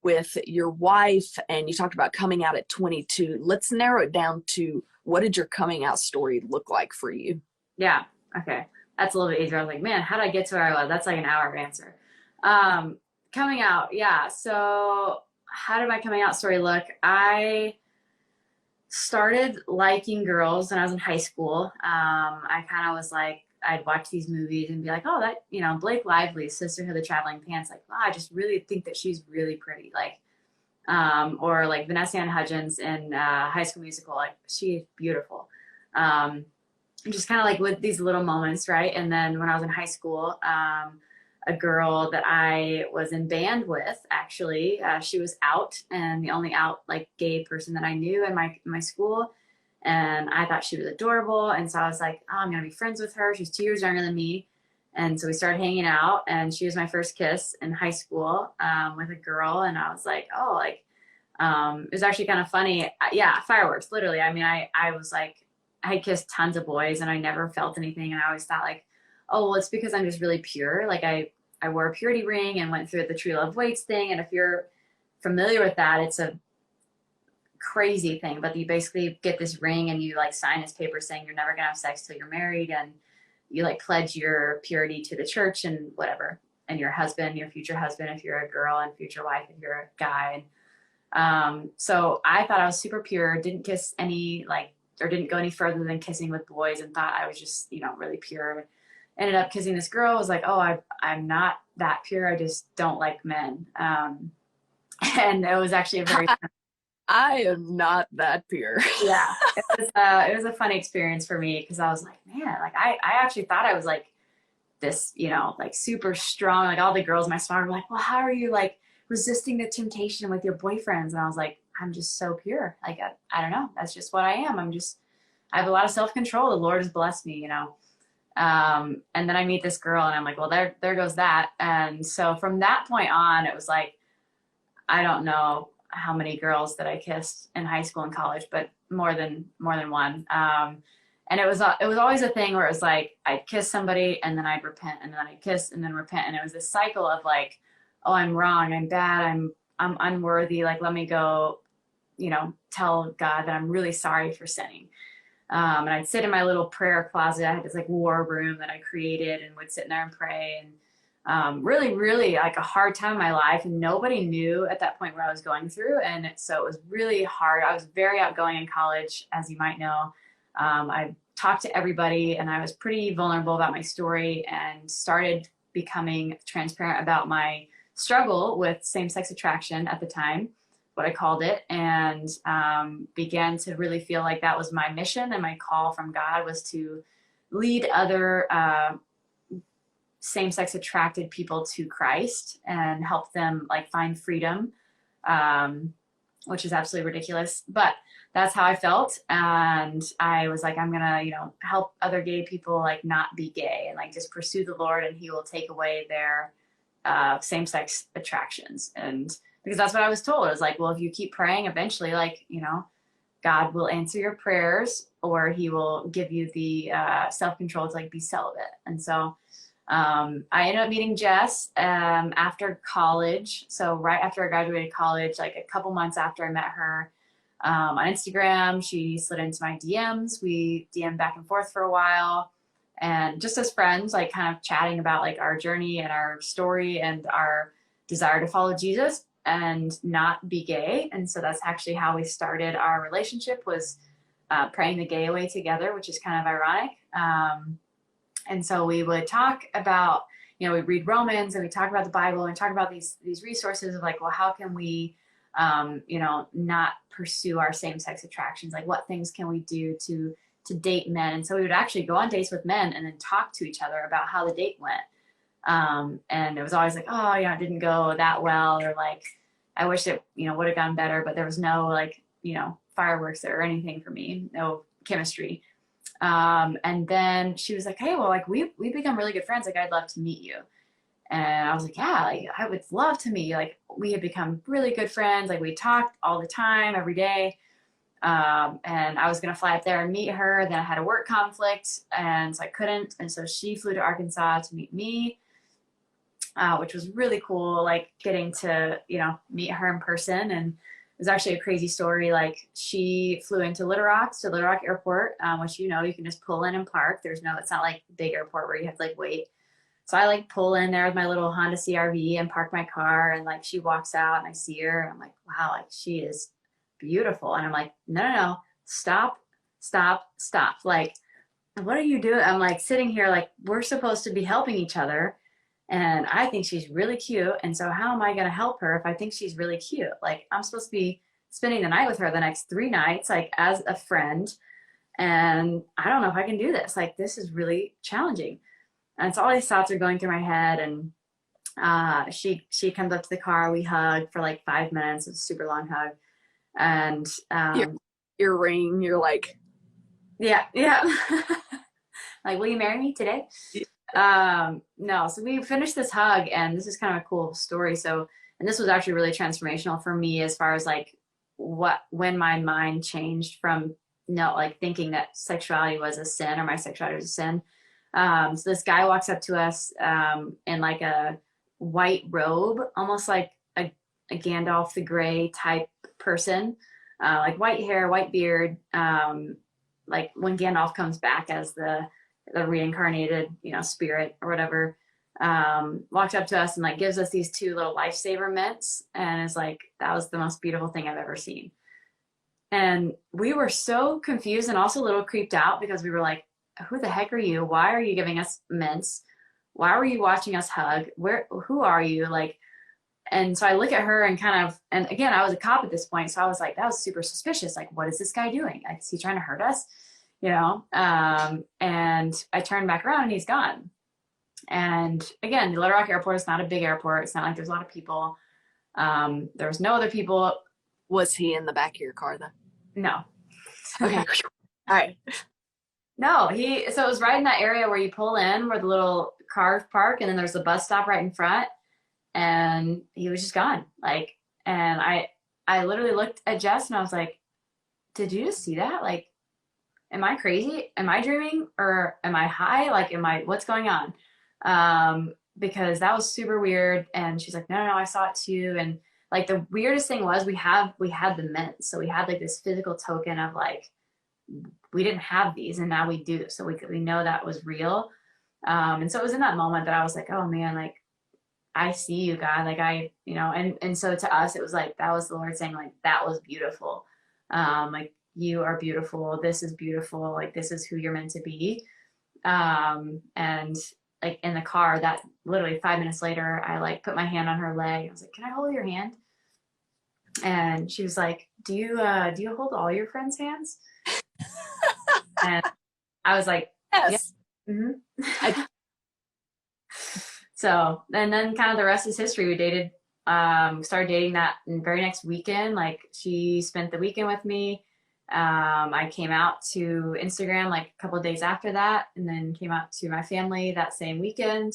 with your wife, and you talked about coming out at 22. Let's narrow it down to, what did your coming out story look like for you? Yeah. Okay. That's a little bit easier. I was like, man, how did I get to where I was? That's like an hour answer. Coming out. Yeah. So how did my coming out story look? I started liking girls when I was in high school. I kind of was like, I'd watch these movies and be like, oh, that, Blake Lively's Sisterhood of the Traveling Pants. Like, wow, I just really think that she's really pretty. Like, or like Vanessa Ann Hudgens in High School Musical. Like, she's beautiful. Just kind of like with these little moments, right? And then when I was in high school, a girl that I was in band with, actually, she was out, and the only out like gay person that I knew in my school. And I thought she was adorable. And so I was like, oh, I'm going to be friends with her. She's 2 years younger than me. And so we started hanging out, and she was my first kiss in high school with a girl. And I was like, oh, like, it was actually kind of funny. Yeah, fireworks, literally. I mean, I was like, I had kissed tons of boys, and I never felt anything. And I always thought like, oh, well, it's because I'm just really pure. Like I wore a purity ring and went through the True Love Waits thing. And if you're familiar with that, it's a crazy thing, but you basically get this ring, and you like sign this paper saying you're never gonna have sex till you're married, and you like pledge your purity to the church and whatever, and your husband, your future husband if you're a girl, and future wife if you're a guy. So I thought I was super pure, didn't kiss any or didn't go any further than kissing with boys, and thought I was just really pure. Ended up kissing this girl. Was like, oh, I'm not that pure, I just don't like men. And it was actually a very I am not that pure. Yeah, it was a funny experience for me, because I was like, man, like I actually thought I was like this, like super strong. Like all the girls in my squad were like, well, how are you like resisting the temptation with your boyfriends? And I was like, I'm just so pure. Like I don't know, that's just what I am. I have a lot of self-control. The Lord has blessed me, And then I meet this girl and I'm like, well, there goes that. And so from that point on, it was like, I don't know how many girls that I kissed in high school and college, but more than one. And it was always a thing where it was like, I'd kiss somebody and then I'd repent and then I'd kiss and then repent. And it was this cycle of like, oh, I'm wrong. I'm bad. I'm unworthy. Like, let me go, tell God that I'm really sorry for sinning. And I'd sit in my little prayer closet. I had this like war room that I created and would sit in there and pray, and really, really like a hard time in my life. And nobody knew at that point what I was going through. And so it was really hard. I was very outgoing in college, as you might know. I talked to everybody and I was pretty vulnerable about my story and started becoming transparent about my struggle with same-sex attraction at the time, what I called it, and began to really feel like that was my mission and my call from God was to lead other same-sex attracted people to Christ and help them like find freedom, which is absolutely ridiculous. But that's how I felt. And I was like, I'm going to, help other gay people like not be gay and like just pursue the Lord, and he will take away their same-sex attractions. And because that's what I was told. It was like, well, if you keep praying, eventually, like, God will answer your prayers, or he will give you the self-control to like be celibate. And so I ended up meeting Jess after college. So right after I graduated college, like a couple months after I met her on Instagram, she slid into my DMs. We DM'd back and forth for a while. And just as friends, like kind of chatting about like our journey and our story and our desire to follow Jesus and not be gay. And so that's actually how we started our relationship, was praying the gay away together, which is kind of ironic. And so we would talk about, we'd read Romans and we talk about the Bible and talk about these resources of like, well, how can we, not pursue our same-sex attractions? Like, what things can we do to date men? And so we would actually go on dates with men and then talk to each other about how the date went. And it was always like, oh, it didn't go that well, or like, I wish it, would have gone better, but there was no like, fireworks or anything for me, no chemistry. And then she was like, hey, well, like we've become really good friends. Like, I'd love to meet you. And I was like, yeah, like, I would love to meet you. Like, we had become really good friends. Like, we talked all the time, every day. And I was going to fly up there and meet her. Then I had a work conflict, and so I couldn't. And so she flew to Arkansas to meet me, which was really cool, like getting to, meet her in person. And it was actually a crazy story. Like, she flew into Little Rock Airport, which, you can just pull in and park. It's not like big airport where you have to like wait. So I like pull in there with my little Honda CRV and park my car, and like she walks out and I see her and I'm like, wow, like she is beautiful. And I'm like, no, stop. Like, what are you doing? I'm like sitting here, like, we're supposed to be helping each other. And I think she's really cute. And so how am I going to help her if I think she's really cute? Like, I'm supposed to be spending the night with her the next 3 nights, like as a friend. And I don't know if I can do this. Like, this is really challenging. And so all these thoughts are going through my head. And she comes up to the car. We hug for like 5 minutes. It's a super long hug. And your ring, you're like, yeah. Like, will you marry me today? No. So we finished this hug, and this is kind of a cool story. So, and this was actually really transformational for me as far as like when my mind changed from like thinking that sexuality was a sin, or my sexuality was a sin. So this guy walks up to us in like a white robe, almost like a Gandalf the Grey type person, like white hair, white beard, like when Gandalf comes back as the reincarnated, spirit or whatever, walked up to us and like gives us these 2 little lifesaver mints, and is like, that was the most beautiful thing I've ever seen. And we were so confused and also a little creeped out, because we were like, who the heck are you? Why are you giving us mints? Why were you watching us hug? Who are you? Like, and so I look at her and and again, I was a cop at this point. So I was like, that was super suspicious. Like, what is this guy doing? Like, is he trying to hurt us? And I turned back around and he's gone. And again, the Little Rock Airport is not a big airport. It's not like there's a lot of people. There was no other people. Was he in the back of your car though? No. Okay. All right. No, so it was right in that area where you pull in, where the little cars park, and then there's the bus stop right in front, and he was just gone. Like, and I literally looked at Jess and I was like, did you just see that? Like, am I crazy? Am I dreaming or am I high? Like, what's going on? Because that was super weird. And she's like, no, I saw it too. And like the weirdest thing was we had the mint. So we had like this physical token of like, we didn't have these and now we do. So we know that was real. And so it was in that moment that I was like, oh man, like I see you, God. Like and so to us, it was like, that was the Lord saying like, that was beautiful. Like you are beautiful. This is beautiful. Like, this is who you're meant to be. And like in the car, that literally 5 minutes later, I like put my hand on her leg. I was like, can I hold your hand? And she was like, do you hold all your friends' hands? And I was like, Yes. yeah. Mm-hmm. So, and then kind of the rest is history. We dated, started dating that very next weekend. Like she spent the weekend with me. I came out to Instagram like a couple of days after that, and then came out to my family that same weekend.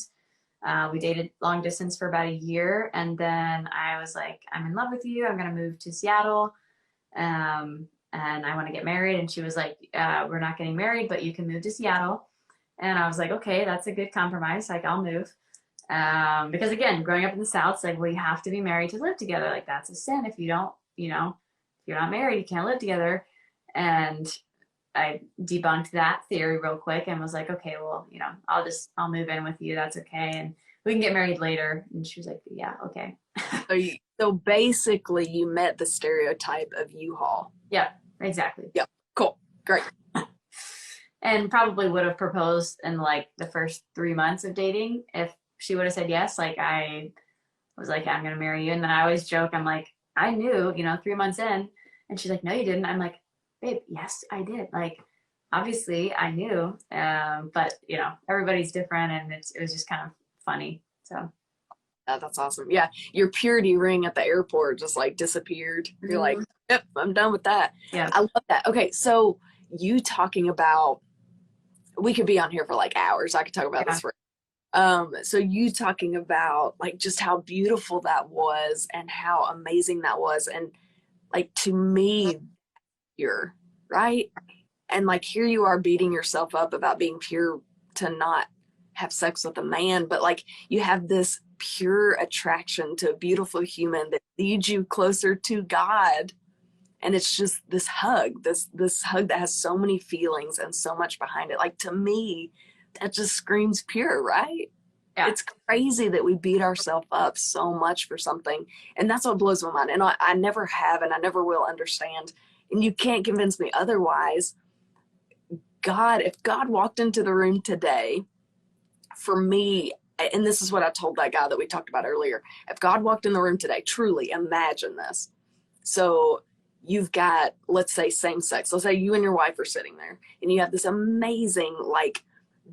We dated long distance for about a year, and then I was like, I'm in love with you. I'm going to move to Seattle. And I want to get married. And she was like, we're not getting married, but you can move to Seattle. And I was like, okay, that's a good compromise. Like, I'll move. Because again, growing up in the South, it's like, well, you have to be married to live together. Like, that's a sin. If you don't, if you're not married, you can't live together. And I debunked that theory real quick and was like, okay, well, I'll move in with you. That's okay. And we can get married later. And she was like, yeah, okay. So basically you met the stereotype of U-Haul. Yeah, exactly. Yeah, cool, great. And probably would have proposed in like the first 3 months of dating if she would have said yes. Like I was like, yeah, I'm gonna marry you. And then I always joke, I'm like, I knew, 3 months in. And she's like, no, you didn't. I'm like, babe, yes, I did. Like, obviously I knew. But everybody's different, and it was just kind of funny. So that's awesome. Yeah, your purity ring at the airport just like disappeared. You're like, yep, I'm done with that. Yeah, I love that. Okay, so you talking about, we could be on here for like hours. I could talk about this for so you talking about like just how beautiful that was and how amazing that was, and like to me, you're right. And like here you are beating yourself up about being pure to not have sex with a man, but like you have this pure attraction to a beautiful human that leads you closer to God. And it's just this hug, this hug that has so many feelings and so much behind it. Like to me, that just screams pure, right? Yeah. It's crazy that we beat ourselves up so much for something. And that's what blows my mind. And I never have, and I never will understand. And you can't convince me otherwise. If God walked into the room today, for me, and this is what I told that guy that we talked about earlier, if God walked in the room today, truly imagine this. So you've got, let's say, same sex. Let's say you and your wife are sitting there and you have this amazing, like,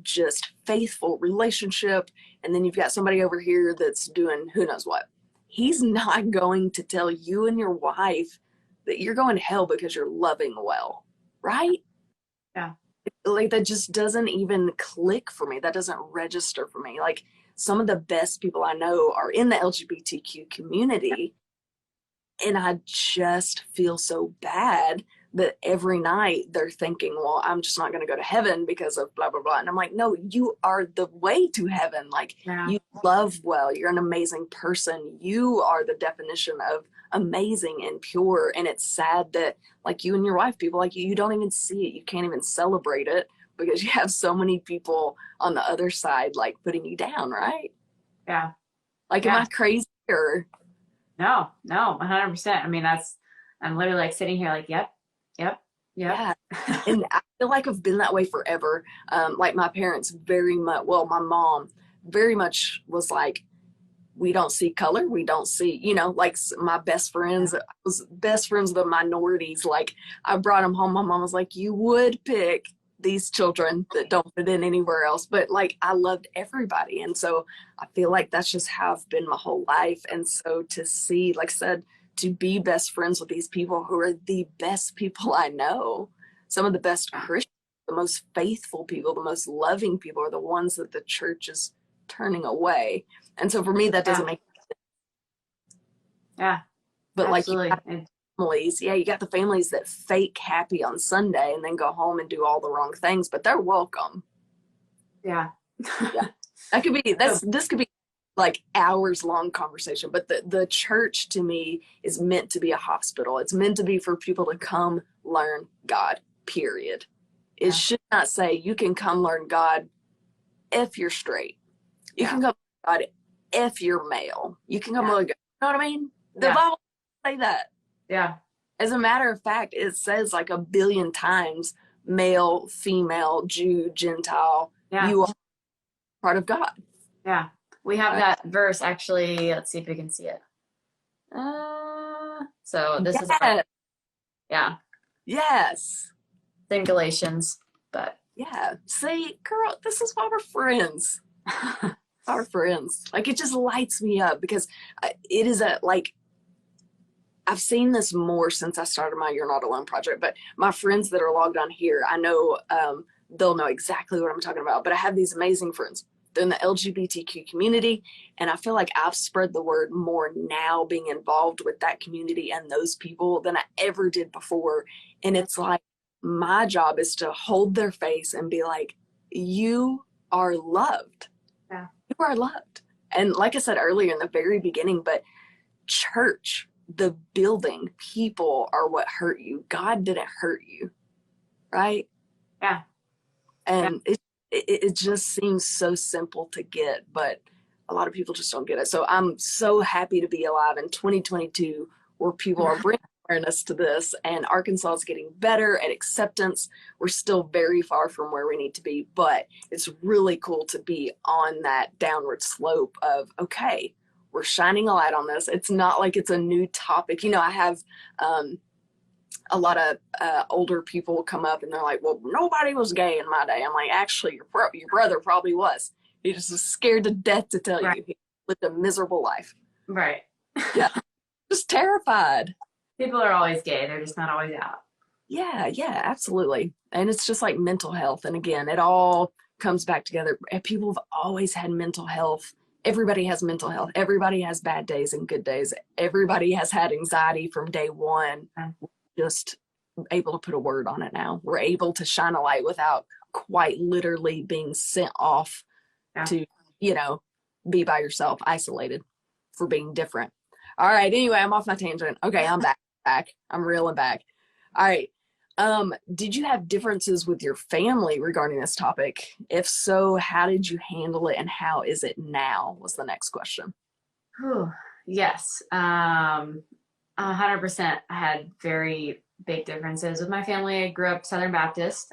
just faithful relationship. And then you've got somebody over here that's doing who knows what. He's not going to tell you and your wife that you're going to hell because you're loving well, right? Yeah. Like that just doesn't even click for me. That doesn't register for me. Like some of the best people I know are in the LGBTQ community. And I just feel so bad that every night they're thinking, well, I'm just not going to go to heaven because of blah, blah, blah. And I'm like, no, you are the way to heaven. Like you love well, you're an amazing person. You are the definition of amazing and pure. And it's sad that like you and your wife, people like you don't even see it. You can't even celebrate it because you have so many people on the other side, like putting you down. Right. Yeah. Like, am I crazy or? No, 100%. I mean, I'm literally like sitting here like, yep. Yeah. And I feel like I've been that way forever. Like my parents very much, well, my mom very much was like, we don't see color. We don't see, like my best friends, I was best friends with the minorities. Like I brought them home. My mom was like, you would pick these children that don't fit in anywhere else. But like, I loved everybody. And so I feel like that's just how I've been my whole life. And so to see, like I said, to be best friends with these people who are the best people I know, some of the best Christians the most faithful people, the most loving people are the ones that the church is turning away. And so for me, that doesn't make sense. Yeah, But like you absolutely. got families, yeah, you got the families that fake happy on Sunday and then go home and do all the wrong things, but they're welcome. Yeah. Yeah. This could be like hours long conversation, but the church to me is meant to be a hospital. It's meant to be for people to come learn God, period. It should not say you can come learn God if you're straight. You can come learn God if you're male. You can come learn God. You know what I mean? The Bible doesn't say that. Yeah. As a matter of fact, it says like a billion times male, female, Jew, Gentile. Yeah. You are part of God. Yeah. We have that verse actually. Let's see if we can see it. So this is yeah. Yes. In Galatians, but Yeah. See, girl, this is why we're friends. Our friends. Like, it just lights me up because it is I've seen this more since I started my You're Not Alone project, but my friends that are logged on here, I know they'll know exactly what I'm talking about, but I have these amazing friends. They're in the LGBTQ community, and I feel like I've spread the word more now being involved with that community and those people than I ever did before. And it's like, my job is to hold their face and be like, you are loved. Yeah. You are loved. And like I said earlier in the very beginning, but church, the building, people are what hurt you. God didn't hurt you, right? Yeah. And it just seems so simple to get, but a lot of people just don't get it. So I'm so happy to be alive in 2022 where people are bringing awareness to this, and Arkansas is getting better at acceptance. We're still very far from where we need to be, but it's really cool to be on that downward slope of, okay, we're shining a light on this. It's not like it's a new topic. You know, I have a lot of older people come up and they're like, well, nobody was gay in my day. I'm like, actually, your brother probably was. He just was scared to death to tell you. He lived a miserable life. Right. Yeah. Just terrified. People are always gay. They're just not always out. Yeah, absolutely. And it's just like mental health. And again, it all comes back together. People have always had mental health. Everybody has mental health. Everybody has bad days and good days. Everybody has had anxiety from day one. Just able to put a word on it now. We're able to shine a light without quite literally being sent off to, be by yourself, isolated for being different. All right. Anyway, I'm off my tangent. Okay, I'm back. I'm reeling back. All right. Did you have differences with your family regarding this topic? If so, how did you handle it and how is it now? Was the next question. Yes. 100%. I had very big differences with my family. I grew up Southern Baptist.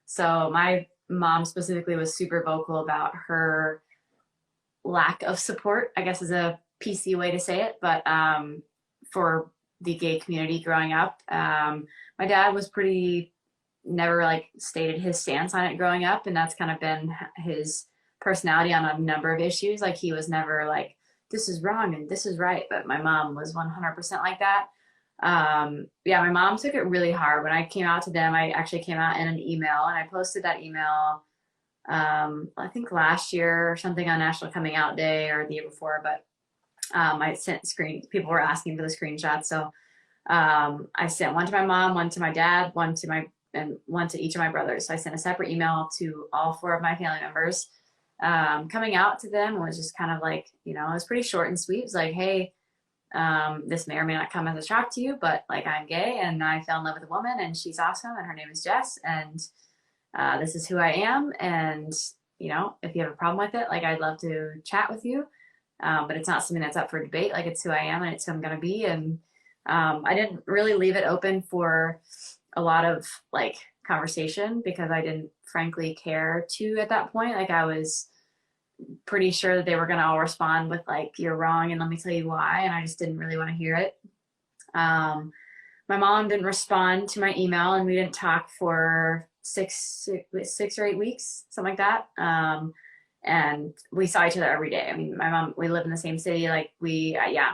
So my mom specifically was super vocal about her lack of support, I guess is a PC way to say it, but for the gay community growing up. My dad was never stated his stance on it growing up, and that's kind of been his personality on a number of issues. Like, he was never like, this is wrong and this is right, but my mom was 100% like that. My mom took it really hard. When I came out to them, I actually came out in an email, and I posted that email I think last year or something on National Coming Out Day or the year before, but I sent people were asking for the screenshots. So I sent one to my mom, one to my dad, one to each of my brothers. So I sent a separate email to all 4 of my family members. Coming out to them was just kind of like, it was pretty short and sweet. It was like, hey, this may or may not come as a shock to you, but like, I'm gay and I fell in love with a woman and she's awesome and her name is Jess, and this is who I am. And, if you have a problem with it, like, I'd love to chat with you. But it's not something that's up for debate. Like, it's who I am and it's who I'm going to be. And I didn't really leave it open for a lot of conversation because I didn't frankly care to at that point. Like, I was pretty sure that they were going to all respond with you're wrong and let me tell you why. And I just didn't really want to hear it. My mom didn't respond to my email, and we didn't talk for 6 or 8 weeks, something like that. And we saw each other every day. I mean, my mom, we live in the same city.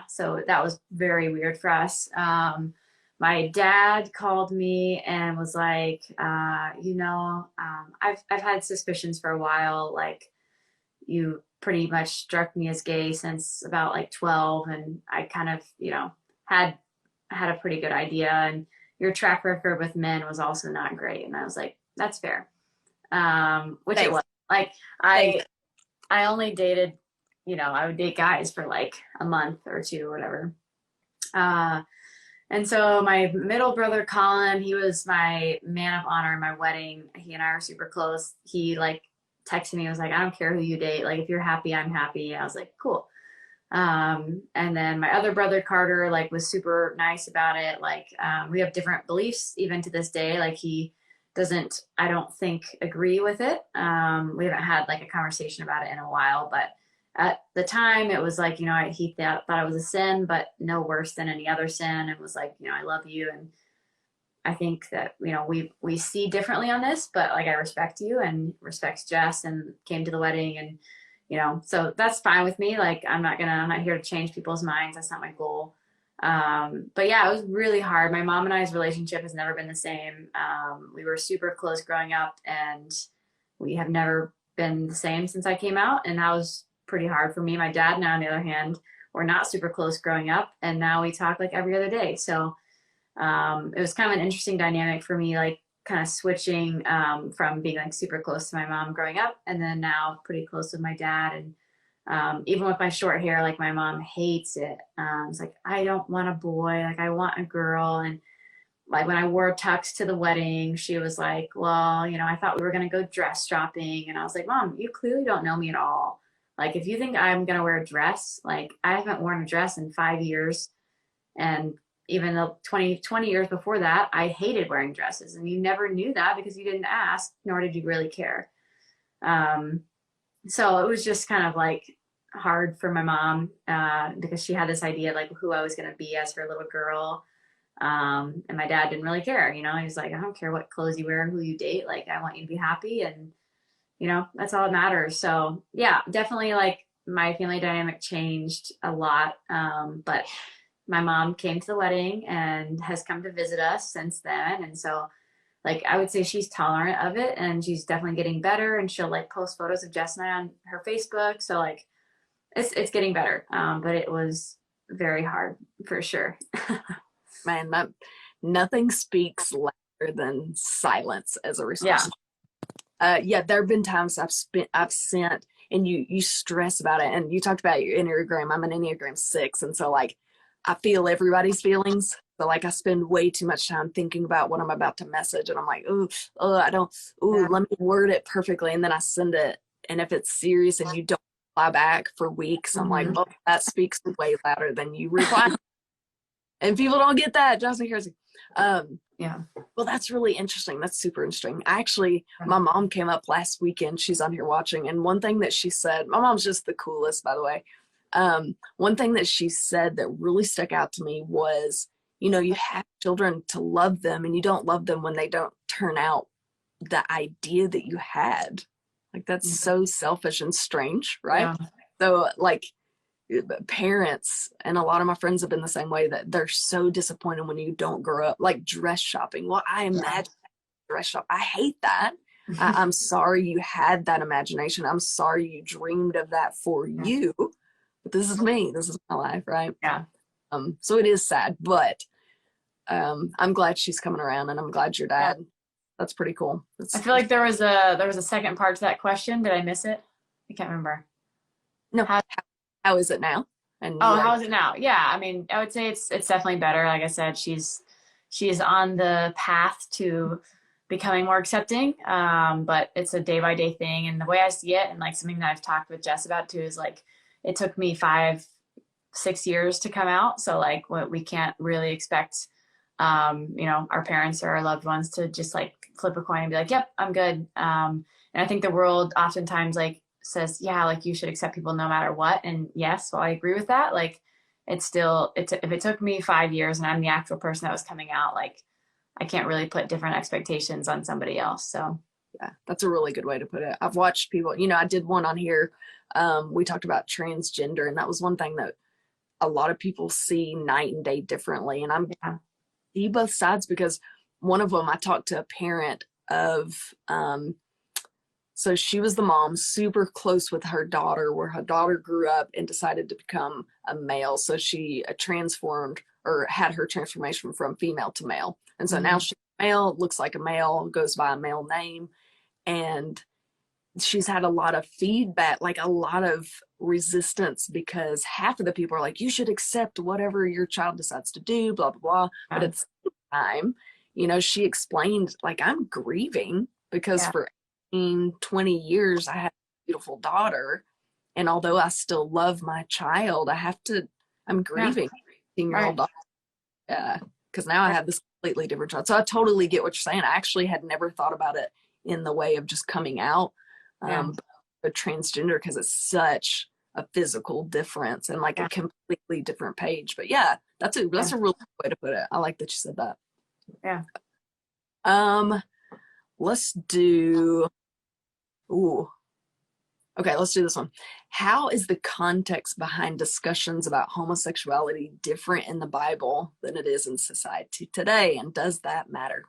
So that was very weird for us. My my dad called me and was like, I've had suspicions for a while. Like, you pretty much struck me as gay since about like 12, and I kind of, had a pretty good idea. And your track record with men was also not great. And I was like, that's fair. Which Thanks. it was. Like, I only dated, I would date guys for like a month or two or whatever. And so my middle brother, Colin, he was my man of honor in my wedding. He and I are super close. He like texted me, was like, I don't care who you date. Like, if you're happy, I'm happy. I was like, cool. And then my other brother, Carter, like was super nice about it. Like, we have different beliefs even to this day. Like, he doesn't, I don't think, agree with it. We haven't had like a conversation about it in a while, but at the time it was like, he thought it was a sin, but no worse than any other sin. And was like, I love you. And I think that, we see differently on this, but like, I respect you and respect Jess, and came to the wedding, and, so that's fine with me. Like, I'm not here to change people's minds. That's not my goal. But yeah, it was really hard. My mom and I's relationship has never been the same. We were super close growing up, and we have never been the same since I came out. And that was pretty hard for me. My dad and I, on the other hand, were not super close growing up, and now we talk like every other day. So, it was kind of an interesting dynamic for me, like kind of switching, from being like super close to my mom growing up, and then now pretty close with my dad. And even with my short hair, like my mom hates it. It's like, I don't want a boy, like I want a girl. And like when I wore tux to the wedding, she was like, well, I thought we were going to go dress shopping. And I was like, Mom, you clearly don't know me at all. Like, if you think I'm going to wear a dress, like I haven't worn a dress in 5 years. And even the 20 years before that, I hated wearing dresses, and you never knew that because you didn't ask, nor did you really care. So it was just kind of like hard for my mom, because she had this idea like who I was going to be as her little girl. And my dad didn't really care. He was like, I don't care what clothes you wear, who you date. Like, I want you to be happy. And, that's all that matters. So yeah, definitely like my family dynamic changed a lot. But my mom came to the wedding and has come to visit us since then. And so, like, I would say she's tolerant of it, and she's definitely getting better, and she'll like post photos of Jess and I on her Facebook. So like, it's getting better. But it was very hard for sure. Man, nothing speaks louder than silence as a response. Yeah, there have been times I've sent, and you stress about it, and you talked about your Enneagram. I'm an Enneagram 6, and so like I feel everybody's feelings. So like I spend way too much time thinking about what I'm about to message, and I'm like, let me word it perfectly, and then I send it. And if it's serious and you don't reply back for weeks, I'm like, oh, that speaks way louder than you reply. And people don't get that. Drives me crazy. Yeah. Well, that's really interesting. That's super interesting. Actually, my mom came up last weekend. She's on here watching. And one thing that she said, my mom's just the coolest, by the way. One thing that she said that really stuck out to me was, you have children to love them, and you don't love them when they don't turn out the idea that you had. Like, that's so selfish and strange, right? Yeah. So like, parents, and a lot of my friends have been the same way, that they're so disappointed when you don't grow up. Like dress shopping, well, I imagine dress shop, I hate that. I'm sorry you had that imagination. I'm sorry you dreamed of that for you, but this is me, this is my life, right? So it is sad, but I'm glad she's coming around, and I'm glad your dad. That's pretty cool. I feel like there was a second part to that question. Did I miss it? I can't remember. No. How is it now? And how is it now? Yeah, I mean, I would say it's definitely better. Like I said, she's on the path to becoming more accepting, but it's a day by day thing. And the way I see it, and like something that I've talked with Jess about too, is like it took me 5-6 years to come out. So like, what we can't really expect, our parents or our loved ones to just like flip a coin and be like, yep, I'm good. And I think the world oftentimes like says, yeah, like you should accept people no matter what. And yes, well, I agree with that. Like if it took me 5 years and I'm the actual person that was coming out, like I can't really put different expectations on somebody else. So yeah, that's a really good way to put it. I've watched people, I did one on here. We talked about transgender, and that was one thing that a lot of people see night and day differently. And see both sides, because one of them, I talked to a parent of, so she was the mom, super close with her daughter, where her daughter grew up and decided to become a male. So she transformed, or had her transformation from female to male. And so now she's male, looks like a male, goes by a male name. And she's had a lot of feedback, like a lot of resistance, because half of the people are like, you should accept whatever your child decides to do, blah, blah, blah. Yeah. But at the same time, you know, she explained, like, I'm grieving because for 20 years I had a beautiful daughter. And although I still love my child, I'm grieving 18-year-old daughter. Because now I have this completely different child. So I totally get what you're saying. I actually had never thought about it in the way of just coming out, but transgender, because it's such a physical difference and like a completely different page. But yeah, that's a really good way to put it. I like that you said that. Yeah. Let's do this one. How is the context behind discussions about homosexuality different in the Bible than it is in society today? And does that matter?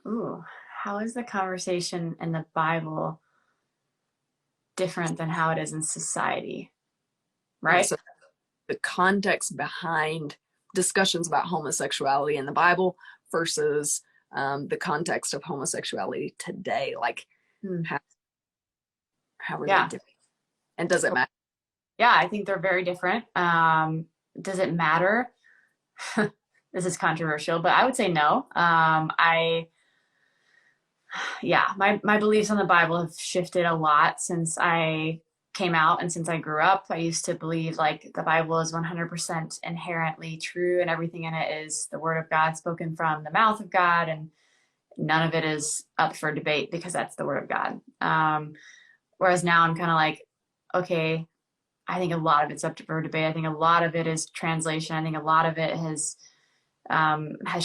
Ooh, how is the conversation in the Bible different than how it is in society? Right? So the context behind discussions about homosexuality in the Bible versus the context of homosexuality today. Like, how are they different? And does it matter? Yeah, I think they're very different. Does it matter? This is controversial, but I would say no. My beliefs on the Bible have shifted a lot since I came out and since I grew up. I used to believe like the Bible is 100% inherently true and everything in it is the word of God spoken from the mouth of God, and none of it is up for debate because that's the word of God. Whereas now I'm kind of like, okay, I think a lot of it's up for debate. I think a lot of it is translation. I think a lot of it has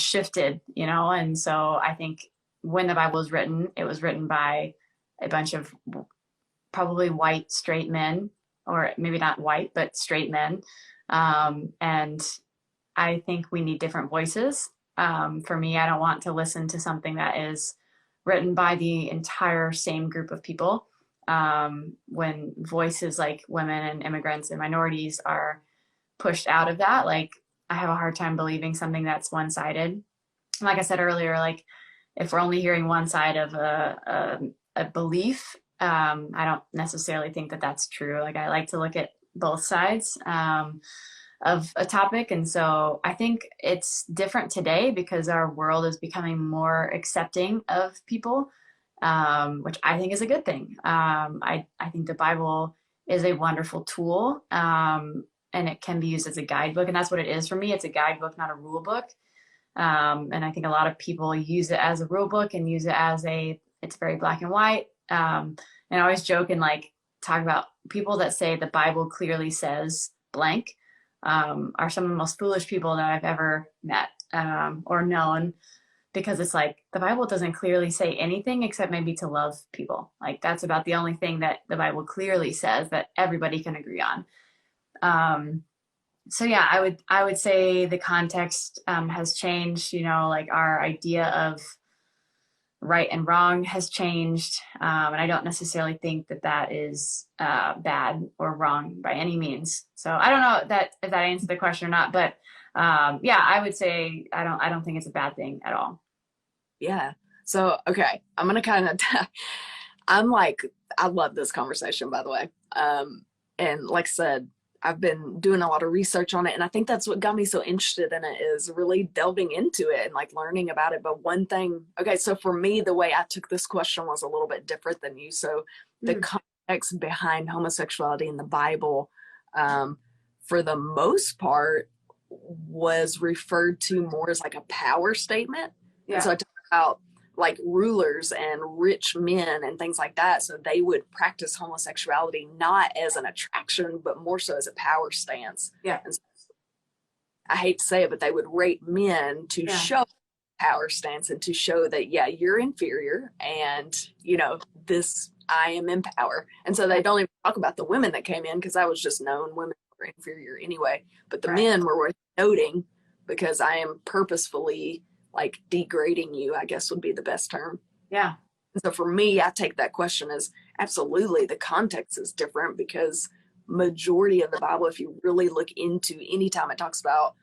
shifted, you know? And so I think when the Bible was written, it was written by a bunch of probably white, straight men, or maybe not white, but straight men. And I think we need different voices. For me, I don't want to listen to something that is written by the entire same group of people. When voices like women and immigrants and minorities are pushed out of that, like I have a hard time believing something that's one-sided. Like I said earlier, like if we're only hearing one side of a belief, I don't necessarily think that that's true. Like I like to look at both sides of a topic. And so I think it's different today because our world is becoming more accepting of people, which I think is a good thing. I think the Bible is a wonderful tool, and it can be used as a guidebook. And that's what it is for me. It's a guidebook, not a rule book. And I think a lot of people use it as a rule book and use it as it's very black and white. And I always joke and like talk about people that say the Bible clearly says blank, are some of the most foolish people that I've ever met, or known, because it's like the Bible doesn't clearly say anything except maybe to love people. Like that's about the only thing that the Bible clearly says that everybody can agree on. So yeah, I would say the context has changed, you know, like our idea of right and wrong has changed. And I don't necessarily think that is bad or wrong by any means. So I don't know if that answered the question or not, but I would say I don't think it's a bad thing at all. Yeah. So, okay, I'm going to kind of, I love this conversation, by the way. And like I said, I've been doing a lot of research on it. And I think that's what got me so interested in it, is really delving into it and like learning about it. But one thing, okay, so for me, the way I took this question was a little bit different than you. So the context behind homosexuality in the Bible, for the most part, was referred to more as like a power statement. Yeah. And so I talk about like rulers and rich men and things like that. So they would practice homosexuality not as an attraction, but more so as a power stance. Yeah. And so, I hate to say it, but they would rape men to show power stance and to show that, yeah, you're inferior and, you know, I am in power. And so they don't even talk about the women that came in because that was just known women were inferior anyway. But the men were worth noting because I am purposefully like degrading you, I guess would be the best term. Yeah. So for me, I take that question as absolutely the context is different, because majority of the Bible, if you really look into any time it talks about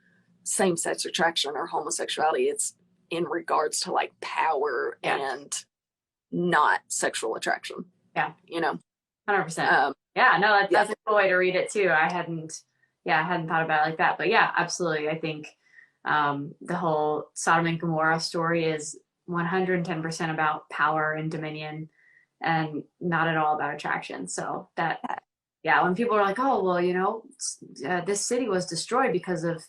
same-sex attraction or homosexuality, it's in regards to like power and not sexual attraction. Yeah. 100%. No, that's a cool way to read it too. I hadn't thought about it like that, but yeah, absolutely. I think the whole Sodom and Gomorrah story is 110% about power and dominion, and not at all about attraction. So that, when people are like, oh, well, this city was destroyed because of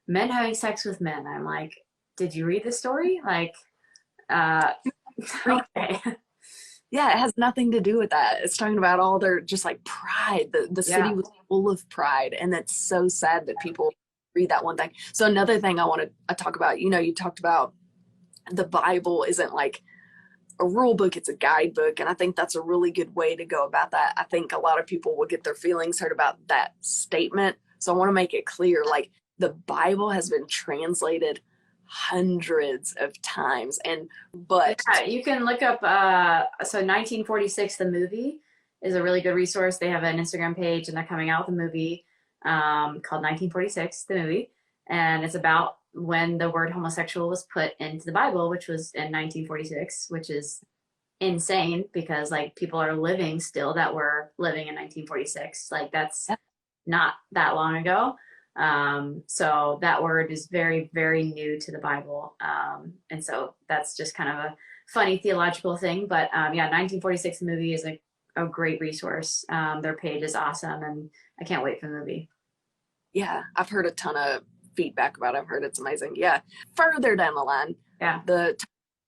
men having sex with men. I'm like, did you read the story? Like, okay. Yeah, it has nothing to do with that. It's talking about all their just like pride. The city was full of pride, and that's so sad that people read that one thing. So another thing I want to talk about, you talked about the Bible isn't like a rule book, it's a guidebook, and I think that's a really good way to go about that. I think a lot of people will get their feelings hurt about that statement. So I want to make it clear, like, the Bible has been translated hundreds of times, but you can look up so 1946 the movie is a really good resource. They have an Instagram page, and they're coming out with a movie called 1946 the movie, and it's about when the word homosexual was put into the Bible, which was in 1946, which is insane because like people are living still that were living in 1946. Like that's not that long ago. So that word is very, very new to the Bible. And so that's just kind of a funny theological thing. But 1946 movie is a great resource. Their page is awesome, and I can't wait for the movie. Yeah, I've heard a ton of feedback about it. I've heard it's amazing. Yeah. Further down the line, the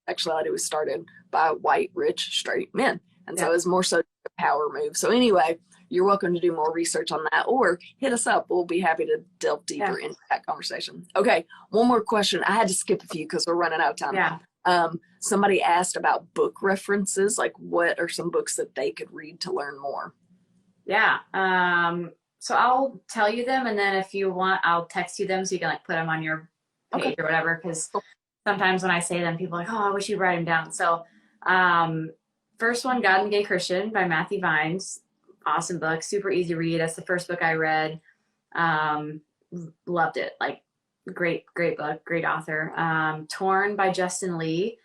sexuality was started by white, rich, straight men. And so it was more so a power move. So anyway, you're welcome to do more research on that, or hit us up. We'll be happy to delve deeper into that conversation. Okay, one more question. I had to skip a few because we're running out of time. Yeah. Somebody asked about book references, like what are some books that they could read to learn more? Yeah. So I'll tell you them, and then if you want, I'll text you them so you can like put them on your page or whatever. Because sometimes when I say them, people are like, oh, I wish you'd write them down. So first one, God and the Gay Christian by Matthew Vines. Awesome book, super easy read. That's the first book I read. Loved it. Like great book, great author. Torn by Justin Lee.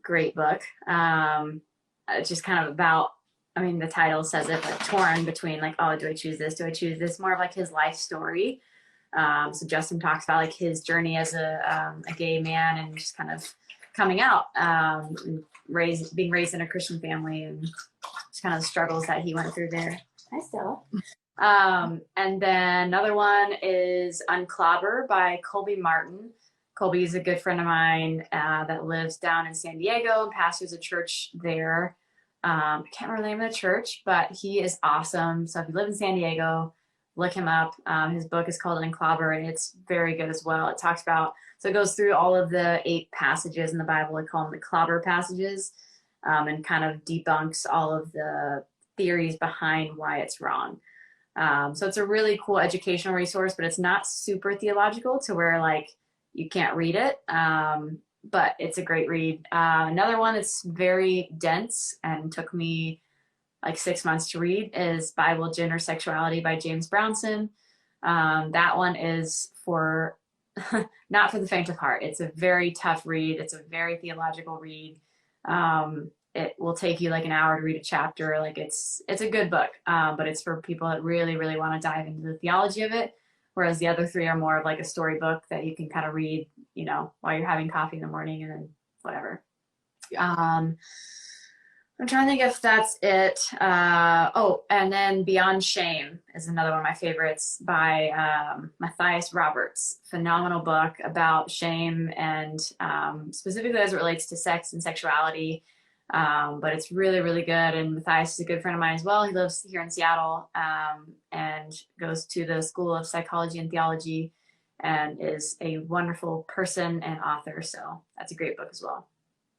Great book. It's just kind of about, I mean, the title says it, but torn between like, oh, do I choose this? Do I choose this? More of like his life story. So Justin talks about like his journey as a gay man and just kind of coming out, and being raised in a Christian family, and just kind of the struggles that he went through there. Hi, Stella. And then another one is Unclobber by Colby Martin. Colby is a good friend of mine that lives down in San Diego and pastors a church there. I can't remember the name of the church, but he is awesome. So if you live in San Diego, look him up. His book is called Unclobber, and it's very good as well. It talks about, so it goes through all of the 8 passages in the Bible. We call them the clobber passages, and kind of debunks all of the theories behind why it's wrong. So it's a really cool educational resource, but it's not super theological to where like you can't read it. But it's a great read. Another one that's very dense and took me like 6 months to read is Bible, Gender, Sexuality by James Brownson. That one is for not for the faint of heart. It's a very tough read. It's a very theological read. It will take you like an hour to read a chapter. Like it's a good book, but it's for people that really, really want to dive into the theology of it. Whereas the other 3 are more of like a storybook that you can kind of read, while you're having coffee in the morning and then whatever. I'm trying to think if that's it. And then Beyond Shame is another one of my favorites by Matthias Roberts. Phenomenal book about shame and specifically as it relates to sex and sexuality. But it's really, really good. And Matthias is a good friend of mine as well. He lives here in Seattle and goes to the School of Psychology and Theology and is a wonderful person and author. So that's a great book as well.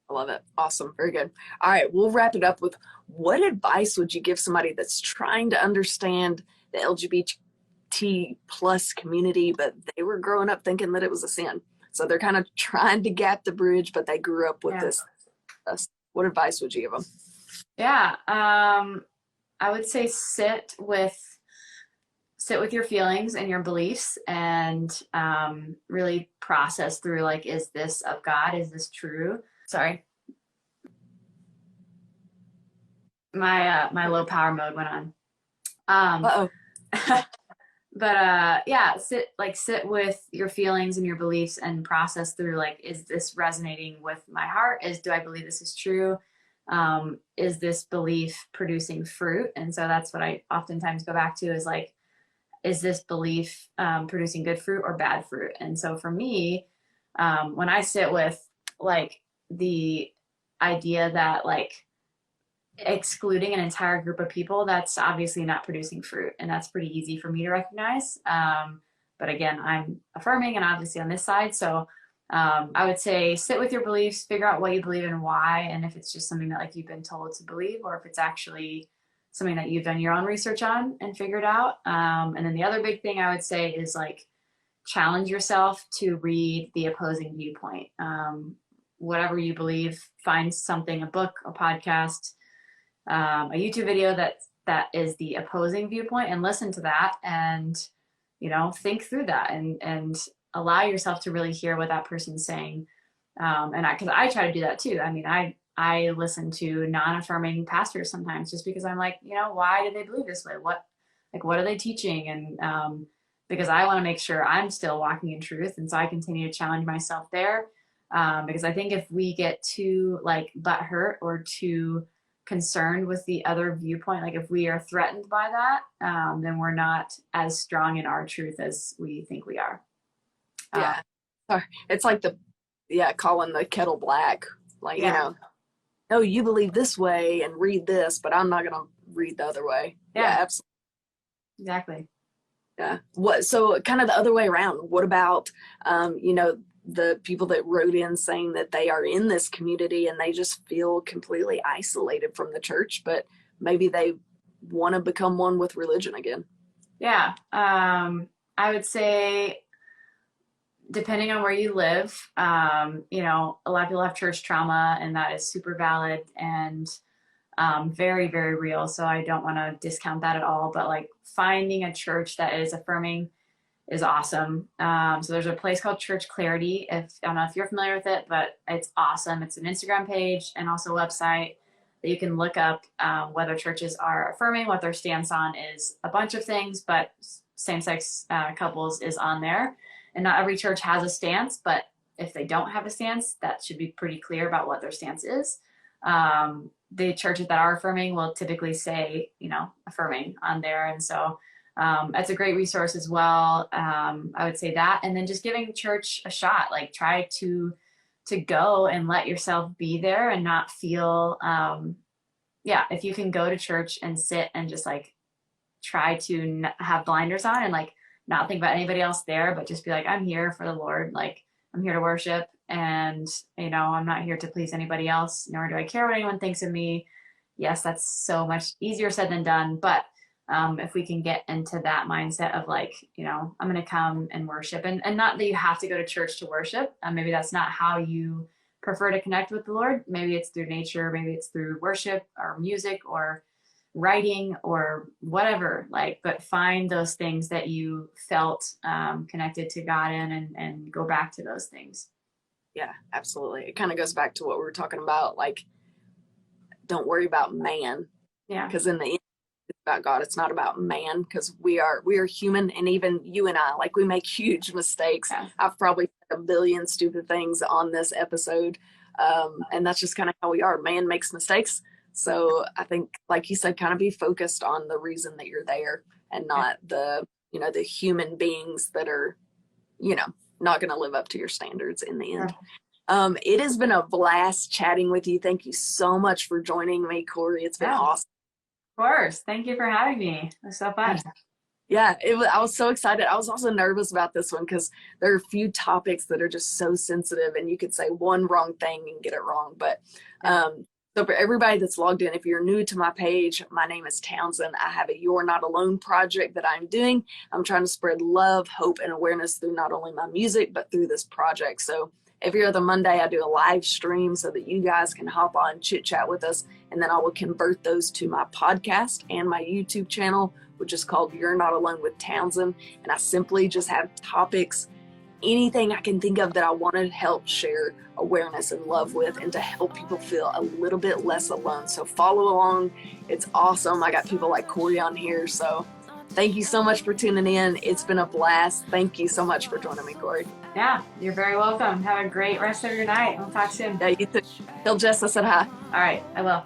I love it. Awesome. Very good. All right. We'll wrap it up with, what advice would you give somebody that's trying to understand the LGBT plus community, but they were growing up thinking that it was a sin. So they're kind of trying to gap the bridge, but they grew up with this. What advice would you give them? Yeah. I would say sit with your feelings and your beliefs, and really process through, like, is this of God? Is this true? Sorry. My low power mode went on. Uh-oh. But yeah, sit with your feelings and your beliefs and process through, like, is this resonating with my heart? Do I believe this is true? Is this belief producing fruit? And so that's what I oftentimes go back to, is like, is this belief producing good fruit or bad fruit? And so for me, when I sit with, like, the idea that, like, excluding an entire group of people, that's obviously not producing fruit, and that's pretty easy for me to recognize. But again, I'm affirming and obviously on this side, so I would say sit with your beliefs, figure out what you believe and why, and if it's just something that, like, you've been told to believe, or if it's actually something that you've done your own research on and figured out. And then the other big thing I would say is, like, challenge yourself to read the opposing viewpoint. Whatever you believe, find something, a book, a podcast, a YouTube video that is the opposing viewpoint, and listen to that, and, you know, think through that, and allow yourself to really hear what that person's saying. Because I try to do that too. I mean, I listen to non-affirming pastors sometimes, just because I'm like, you know, why do they believe this way? What are they teaching? And because I want to make sure I'm still walking in truth, and so I continue to challenge myself there. Because I think if we get too, like, butthurt or too concerned with the other viewpoint, like, if we are threatened by that, then we're not as strong in our truth as we think we are. Yeah. It's like calling the kettle black, like, you know, no, you believe this way and read this, but I'm not gonna read the other way. Yeah, absolutely. Exactly. Yeah. So kind of the other way around, what about you know, the people that wrote in saying that they are in this community and they just feel completely isolated from the church, but maybe they want to become one with religion again? Yeah. I would say, depending on where you live, you know, a lot of people have church trauma, and that is super valid and very, very real. So I don't want to discount that at all, but, like, finding a church that is affirming is awesome. So there's a place called Church Clarity. I don't know if you're familiar with it, but it's awesome. It's an Instagram page and also a website that you can look up whether churches are affirming. What their stance on is a bunch of things, but same-sex couples is on there. And not every church has a stance, but if they don't have a stance, that should be pretty clear about what their stance is. The churches that are affirming will typically say, you know, affirming on there. And so it's a great resource as well. I would say that, and then just giving church a shot, like, try to go and let yourself be there and not feel, if you can go to church and sit and just, like, try to have blinders on and, like, not think about anybody else there, but just be like, I'm here for the Lord. Like, I'm here to worship, and, you know, I'm not here to please anybody else, nor do I care what anyone thinks of me. Yes, that's so much easier said than done. But if we can get into that mindset of, like, you know, I'm going to come and worship, and not that you have to go to church to worship. Maybe that's not how you prefer to connect with the Lord. Maybe it's through nature. Maybe it's through worship or music or writing or whatever, like, but find those things that you felt connected to God in, and go back to those things. Yeah, absolutely. It kind of goes back to what we were talking about, like, don't worry about man. Yeah. Because in the end, it's about God. It's not about man, because we are human, and even you and I, like, we make huge mistakes. Yeah. I've probably said a billion stupid things on this episode, and that's just kind of how we are. Man makes mistakes. So I think, like you said, kind of be focused on the reason that you're there, and not the, you know, the human beings that are, you know, not going to live up to your standards in the end. It has been a blast chatting with you. Thank you so much for joining me, Cori. It's been awesome. Of course. Thank you for having me. It was so fun. Yeah, I was so excited. I was also nervous about this one, because there are a few topics that are just so sensitive, and you could say one wrong thing and get it wrong. But so So for everybody that's logged in, if you're new to my page, my name is Townsend. I have a You're Not Alone project that I'm doing. I'm trying to spread love, hope, and awareness through not only my music, but through this project. So every other Monday, I do a live stream so that you guys can hop on, chit chat with us, and then I will convert those to my podcast and my YouTube channel, which is called You're Not Alone with Townsend. And I simply just have topics, anything I can think of that I want to help share awareness and love with, and to help people feel a little bit less alone. So follow along. It's awesome. I got people like Cori on here. So thank you so much for tuning in. It's been a blast. Thank you so much for joining me, Cori. Yeah, you're very welcome. Have a great rest of your night. We'll talk soon. Yeah, you too. Tell Jess I said hi. All right, I will.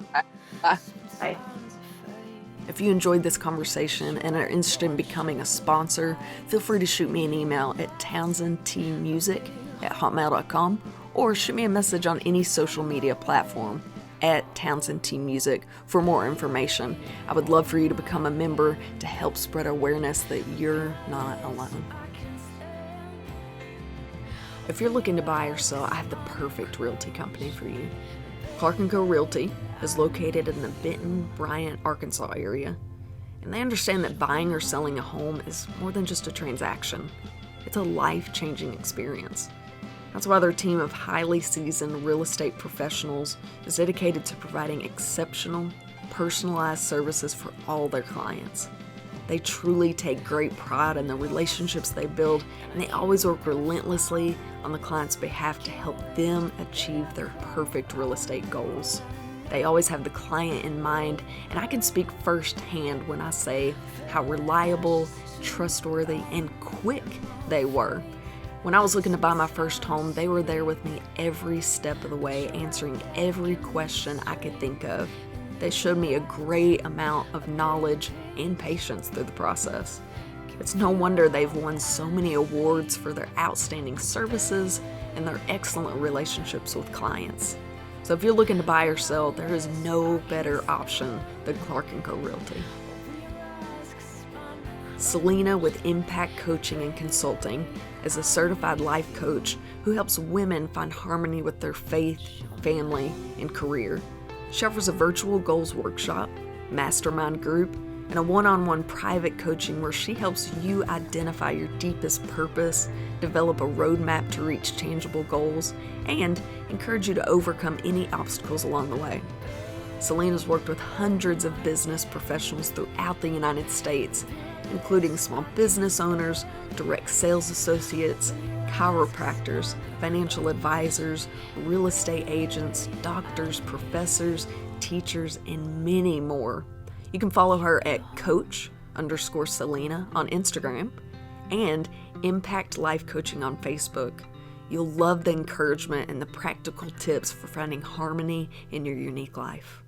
Bye. Bye. If you enjoyed this conversation and are interested in becoming a sponsor, feel free to shoot me an email at townsendtmusic@hotmail.com, or shoot me a message on any social media platform at Townsendtmusic for more information. I would love for you to become a member to help spread awareness that you're not alone. If you're looking to buy or sell, I have the perfect realty company for you. Clark & Co. Realty is located in the Benton, Bryant, Arkansas area, and they understand that buying or selling a home is more than just a transaction. It's a life-changing experience. That's why their team of highly seasoned real estate professionals is dedicated to providing exceptional, personalized services for all their clients. They truly take great pride in the relationships they build, and they always work relentlessly on the client's behalf to help them achieve their perfect real estate goals. They always have the client in mind, and I can speak firsthand when I say how reliable, trustworthy, and quick they were. When I was looking to buy my first home, they were there with me every step of the way, answering every question I could think of. They showed me a great amount of knowledge and patience through the process. It's no wonder they've won so many awards for their outstanding services and their excellent relationships with clients. So if you're looking to buy or sell, there is no better option than Clark & Co. Realty. Selena with Impact Coaching and Consulting is a certified life coach who helps women find harmony with their faith, family, and career. She offers a virtual goals workshop, mastermind group, and a one-on-one private coaching where she helps you identify your deepest purpose, develop a roadmap to reach tangible goals, and encourage you to overcome any obstacles along the way. Selena's worked with hundreds of business professionals throughout the United States, including small business owners, direct sales associates, chiropractors, financial advisors, real estate agents, doctors, professors, teachers, and many more. You can follow her at coach_Selena on Instagram and Impact Life Coaching on Facebook. You'll love the encouragement and the practical tips for finding harmony in your unique life.